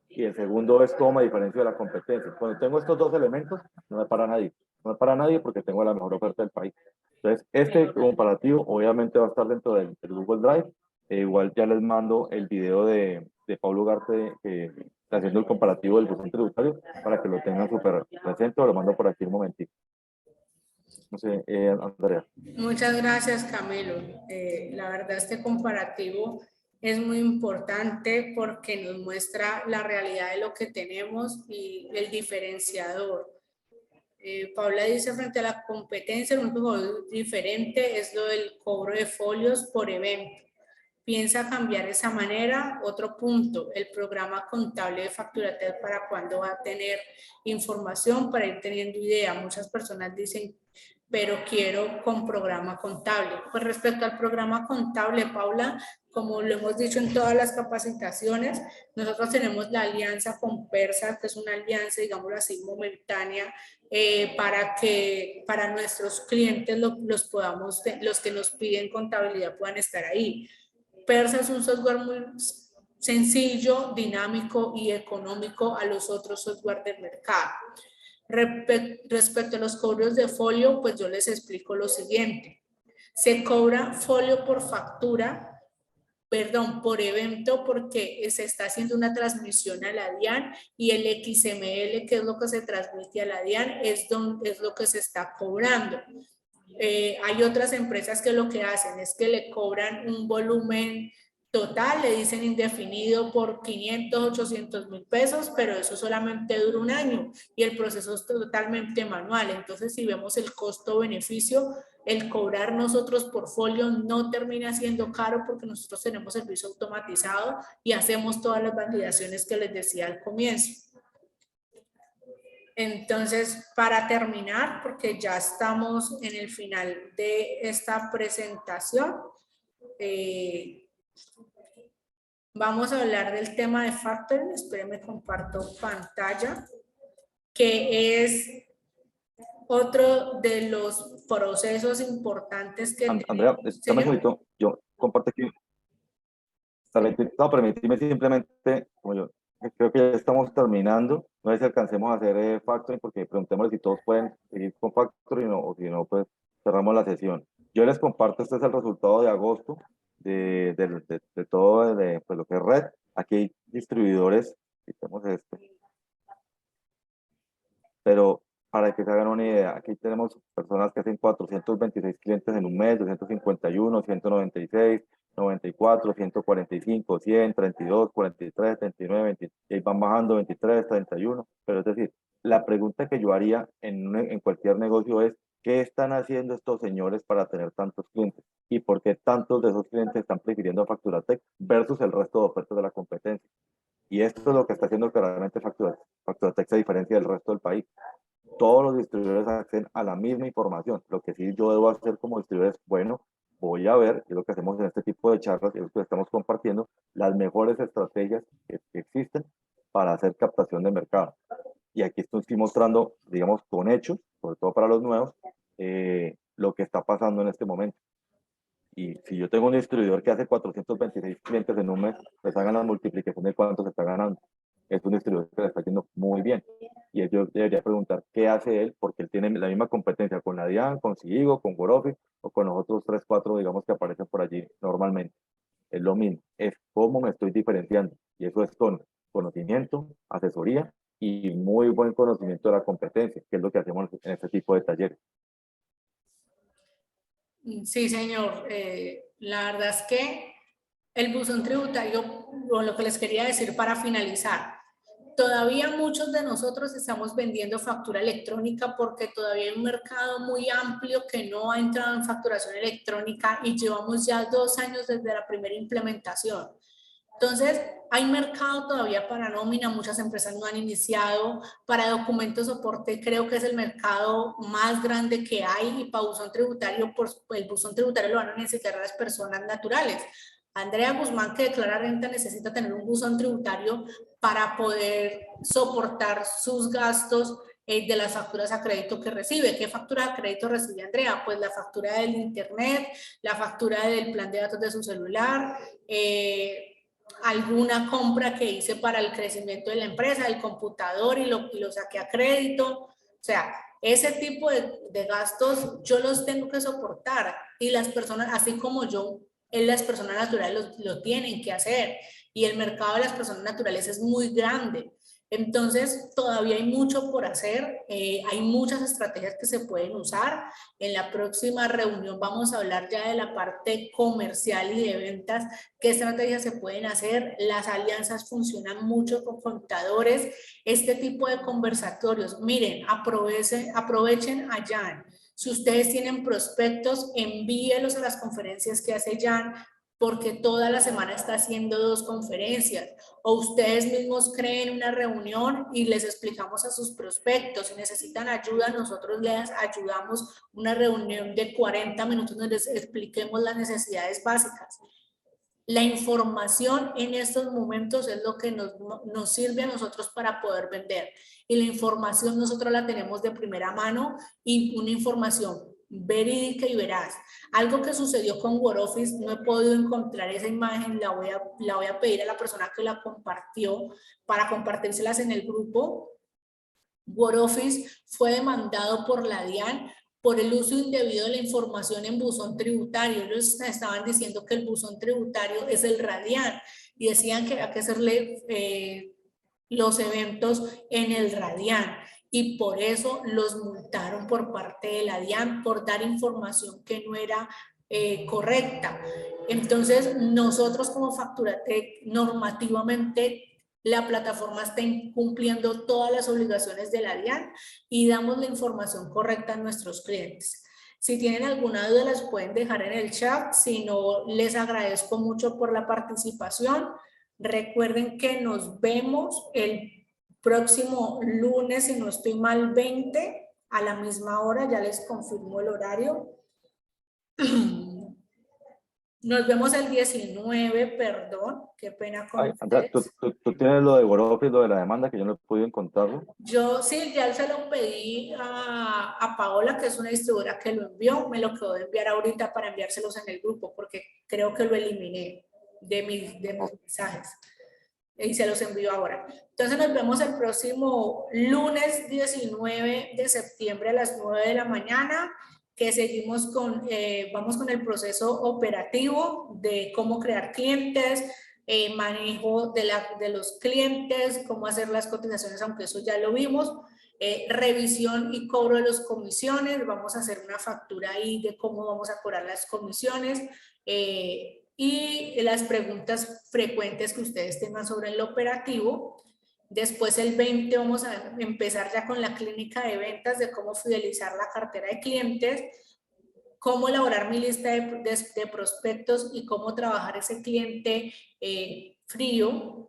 y el segundo es cómo me diferencio de la competencia. Cuando tengo estos dos elementos, no me para nadie. No me para nadie porque tengo la mejor oferta del país. Entonces, este comparativo obviamente va a estar dentro del Google Drive. Igual ya les mando el video de Pablo Ugarte haciendo el comparativo del buzón tributario para que lo tengan súper presente, o lo mando por aquí un momentito. No sé, Andrea. Muchas gracias, Camilo. La verdad, este comparativo es muy importante porque nos muestra la realidad de lo que tenemos y el diferenciador. Paula dice, frente a la competencia, lo único diferente es lo del cobro de folios por evento. ¿Piensa cambiar esa manera? Otro punto, el programa contable de Facturatech, ¿para cuándo va a tener información para ir teniendo idea? Muchas personas dicen, pero quiero con programa contable. Pues respecto al programa contable, Paula, como lo hemos dicho en todas las capacitaciones, nosotros tenemos la alianza con Persa, que es una alianza, digámoslo así, momentánea, para nuestros clientes los que nos piden contabilidad puedan estar ahí. Persa es un software muy sencillo, dinámico y económico a los otros software del mercado. Respecto a los cobros de folio, pues yo les explico lo siguiente. Se cobra folio por factura, perdón, por evento, porque se está haciendo una transmisión a la DIAN y el XML, que es lo que se transmite a la DIAN, es lo que se está cobrando. Hay otras empresas que lo que hacen es que le cobran un volumen total, le dicen indefinido por 500, 800 mil pesos, pero eso solamente dura un año y el proceso es totalmente manual. Entonces, si vemos el costo-beneficio, el cobrar nosotros por folio no termina siendo caro porque nosotros tenemos servicio automatizado y hacemos todas las validaciones que les decía al comienzo. Entonces, para terminar, porque ya estamos en el final de esta presentación, vamos a hablar del tema de factoring. Espérenme, comparto pantalla, que es otro de los procesos importantes que Andrea, dame un segundito, yo comparto aquí. No, permíteme simplemente, como yo creo que ya estamos terminando, no sé si alcancemos a hacer factoring, porque preguntémosle si todos pueden seguir con factoring o si no, pues cerramos la sesión. Yo les comparto, este es el resultado de agosto de todo pues, lo que es red. Aquí hay distribuidores, quitemos este, pero para que se hagan una idea, aquí tenemos personas que hacen 426 clientes en un mes, 251, 196, 94, 145, 100, 32, 43, 39, 20, y van bajando 23, 31, pero es decir, la pregunta que yo haría en cualquier negocio es, ¿qué están haciendo estos señores para tener tantos clientes? ¿Y por qué tantos de esos clientes están prefiriendo a Facturatech versus el resto de ofertas de la competencia? Y esto es lo que está haciendo que realmente Facturatech se diferencia del resto del país. Todos los distribuidores acceden a la misma información. Lo que sí yo debo hacer como distribuidor es, bueno, voy a ver, que es lo que hacemos en este tipo de charlas, es lo que estamos compartiendo, las mejores estrategias que existen para hacer captación de mercado. Y aquí estoy mostrando, digamos, con hechos, sobre todo para los nuevos, lo que está pasando en este momento. Y si yo tengo un distribuidor que hace 426 clientes en un mes, pues hagan la multiplicación de cuánto se está ganando. Es un distribuidor que le está yendo muy bien. Y yo debería preguntar qué hace él, porque él tiene la misma competencia con la DIAN, con Sigo, con Woroffice o con los otros 3, 4, digamos, que aparecen por allí normalmente. Es lo mismo, es cómo me estoy diferenciando. Y eso es con conocimiento, asesoría y muy buen conocimiento de la competencia, que es lo que hacemos en este tipo de talleres. Sí, señor. La verdad es que el buzón tributario, o lo que les quería decir para finalizar, todavía muchos de nosotros estamos vendiendo factura electrónica porque todavía hay un mercado muy amplio que no ha entrado en facturación electrónica y llevamos ya 2 años desde la primera implementación. Entonces, hay mercado todavía para nómina, muchas empresas no han iniciado. Para documentos soporte creo que es el mercado más grande que hay, y para buzón tributario, pues el buzón tributario lo van a necesitar las personas naturales. Andrea Guzmán, que declara renta, necesita tener un buzón tributario para poder soportar sus gastos de las facturas a crédito que recibe. ¿Qué factura a crédito recibe Andrea? Pues la factura del internet, la factura del plan de datos de su celular, alguna compra que hice para el crecimiento de la empresa, el computador y lo saqué a crédito. O sea, ese tipo de gastos yo los tengo que soportar, y las personas, así como yo, las personas naturales lo tienen que hacer, y el mercado de las personas naturales es muy grande. Entonces, todavía hay mucho por hacer, hay muchas estrategias que se pueden usar. En la próxima reunión vamos a hablar ya de la parte comercial y de ventas, qué estrategias se pueden hacer. Las alianzas funcionan mucho con contadores, este tipo de conversatorios. Miren, aprovechen a Jan. Si ustedes tienen prospectos, envíelos a las conferencias que hace Jan, porque toda la semana está haciendo 2 conferencias. O ustedes mismos creen una reunión y les explicamos a sus prospectos. Si necesitan ayuda, nosotros les ayudamos. Una reunión de 40 minutos donde les expliquemos las necesidades básicas. La información en estos momentos es lo que nos sirve a nosotros para poder vender. Y la información nosotros la tenemos de primera mano, y una información verídica y veraz. Algo que sucedió con Woroffice, no he podido encontrar esa imagen, la voy a pedir a la persona que la compartió para compartírselas en el grupo. Woroffice fue demandado por la DIAN por el uso indebido de la información en buzón tributario. Ellos estaban diciendo que el buzón tributario es el Radian, y decían que había que hacerle los eventos en el Radian, y por eso los multaron por parte de la DIAN por dar información que no era correcta. Entonces, nosotros como Facturatec, normativamente, la plataforma está cumpliendo todas las obligaciones de la DIAN y damos la información correcta a nuestros clientes. Si tienen alguna duda, las pueden dejar en el chat. Si no, les agradezco mucho por la participación. Recuerden que nos vemos el próximo lunes, si no estoy mal, 20 a la misma hora. Ya les confirmo el horario. Nos vemos el 19, perdón, qué pena con Andrea, ustedes. tú tienes lo de Borofis, lo de la demanda, que yo no he podido encontrarlo. Yo sí, ya se lo pedí a Paola, que es una distribuidora que lo envió, me lo quedó de enviar ahorita para enviárselos en el grupo, porque creo que lo eliminé de mis mensajes y se los envío ahora. Entonces nos vemos el próximo lunes 19 de septiembre a las 9 de la mañana, que seguimos con, vamos con el proceso operativo de cómo crear clientes, manejo de los clientes, cómo hacer las cotizaciones, aunque eso ya lo vimos, revisión y cobro de las comisiones, vamos a hacer una factura ahí de cómo vamos a cobrar las comisiones, y las preguntas frecuentes que ustedes tengan sobre el operativo. Después el 20 vamos a empezar ya con la clínica de ventas de cómo fidelizar la cartera de clientes, cómo elaborar mi lista de prospectos y cómo trabajar ese cliente frío,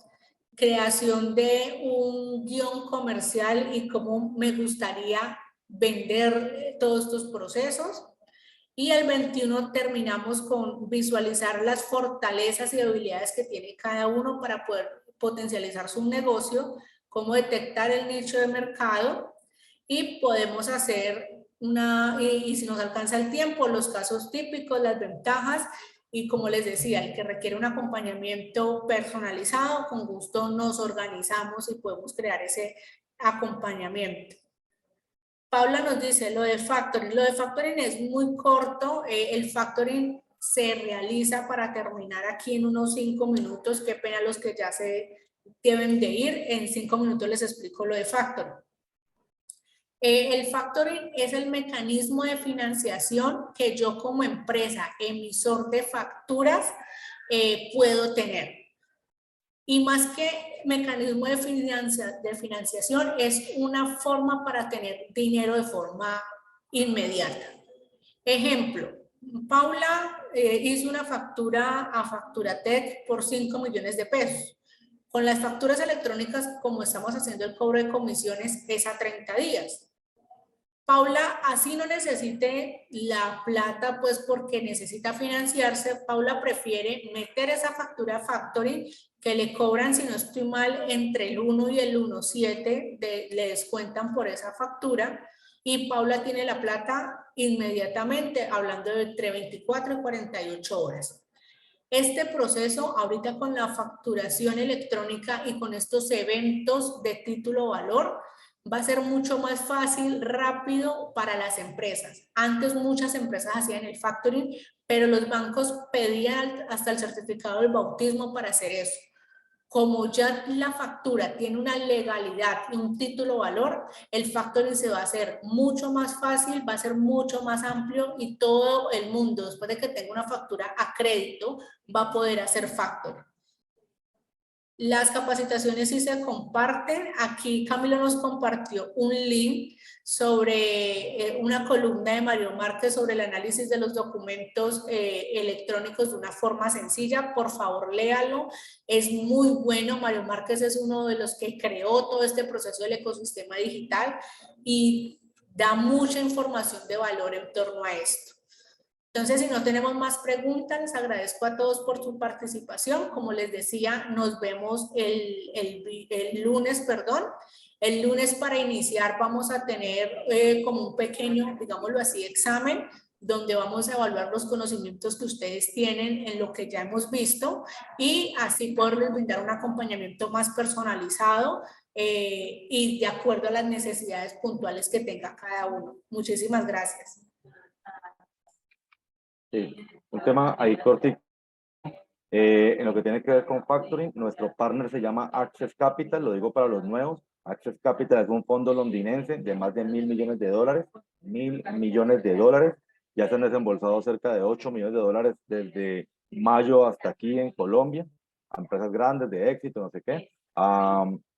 creación de un guión comercial y cómo me gustaría vender todos estos procesos. Y el 21 terminamos con visualizar las fortalezas y debilidades que tiene cada uno para poder potencializar su negocio, cómo detectar el nicho de mercado y podemos hacer y si nos alcanza el tiempo, los casos típicos, las ventajas y como les decía, el que requiere un acompañamiento personalizado, con gusto nos organizamos y podemos crear ese acompañamiento. Paula nos dice lo de factoring. Lo de factoring es muy corto. El factoring se realiza para terminar aquí en unos 5 minutos. Qué pena los que ya se deben de ir. En 5 minutos les explico lo de factoring. El factoring es el mecanismo de financiación que yo como empresa, emisor de facturas, puedo tener. Y más que mecanismo de financiación, es una forma para tener dinero de forma inmediata. Ejemplo, Paula hizo una factura a Facturatec por 5 millones de pesos. Con las facturas electrónicas, como estamos haciendo el cobro de comisiones, es a 30 días. Paula, así no necesite la plata, pues porque necesita financiarse, Paula prefiere meter esa factura a factoring que le cobran, si no estoy mal, entre el 1 y el 1.7 le descuentan por esa factura y Paula tiene la plata inmediatamente, hablando de entre 24 y 48 horas. Este proceso, ahorita con la facturación electrónica y con estos eventos de título valor, va a ser mucho más fácil, rápido para las empresas. Antes muchas empresas hacían el factoring, pero los bancos pedían hasta el certificado del bautismo para hacer eso. Como ya la factura tiene una legalidad y un título valor, el factoring se va a hacer mucho más fácil, va a ser mucho más amplio y todo el mundo, después de que tenga una factura a crédito, va a poder hacer factoring. Las capacitaciones sí se comparten. Aquí Camilo nos compartió un link sobre una columna de Mario Márquez sobre el análisis de los documentos electrónicos de una forma sencilla. Por favor, léalo. Es muy bueno. Mario Márquez es uno de los que creó todo este proceso del ecosistema digital y da mucha información de valor en torno a esto. Entonces, si no tenemos más preguntas, les agradezco a todos por su participación. Como les decía, nos vemos el lunes, perdón. El lunes para iniciar vamos a tener como un pequeño, digámoslo así, examen, donde vamos a evaluar los conocimientos que ustedes tienen en lo que ya hemos visto y así poderles brindar un acompañamiento más personalizado y de acuerdo a las necesidades puntuales que tenga cada uno. Muchísimas gracias. Sí, un tema ahí cortito. En lo que tiene que ver con factoring, nuestro partner se llama Access Capital, lo digo para los nuevos. Access Capital es un fondo londinense de más de $1.000 millones, $1.000 millones. Ya se han desembolsado cerca de 8 millones de dólares desde mayo hasta aquí en Colombia, a empresas grandes de éxito, no sé qué.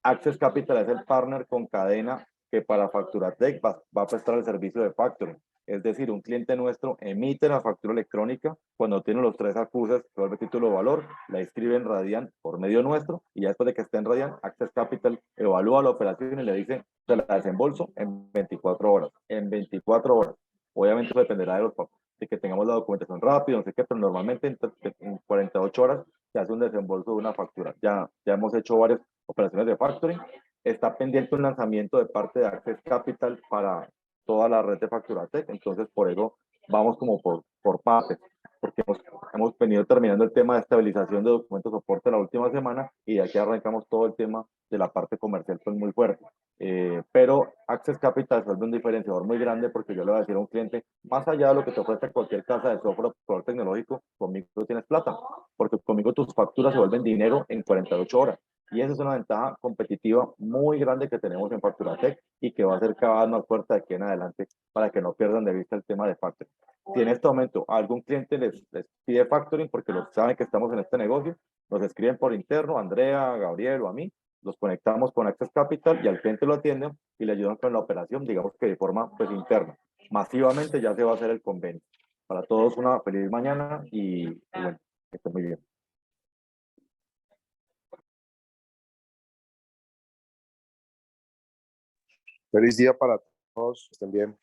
Access Capital es el partner con cadena que para Facturatech va a prestar el servicio de factoring. Es decir, un cliente nuestro emite la factura electrónica cuando tiene los 3 acuses, se vuelve título de valor, la inscribe en Radian por medio nuestro y ya después de que esté en Radian, Access Capital evalúa la operación y le dice, se la desembolso en 24 horas. En 24 horas. Obviamente eso dependerá de que tengamos la documentación rápido, no sé qué, pero normalmente en 48 horas se hace un desembolso de una factura. Ya hemos hecho varias operaciones de factoring. Está pendiente un lanzamiento de parte de Access Capital para toda la red de Facturatech, entonces por eso vamos como por partes, porque hemos venido terminando el tema de estabilización de documentos de soporte la última semana y de aquí arrancamos todo el tema de la parte comercial pues muy fuerte. Pero Access Capital es un diferenciador muy grande porque yo le voy a decir a un cliente, más allá de lo que te ofrece cualquier casa de software o proveedor tecnológico, conmigo tienes plata, porque conmigo tus facturas se vuelven dinero en 48 horas. Y esa es una ventaja competitiva muy grande que tenemos en Facturatech y que va a ser cada vez más fuerte de aquí en adelante para que no pierdan de vista el tema de factoring. Si en este momento algún cliente les pide factoring porque saben que estamos en este negocio, nos escriben por interno, Andrea, Gabriel o a mí, los conectamos con Access Capital y al cliente lo atienden y le ayudan con la operación, digamos que de forma pues interna. Masivamente ya se va a hacer el convenio. Para todos una feliz mañana y bueno, que esté muy bien. Feliz día para todos, estén bien.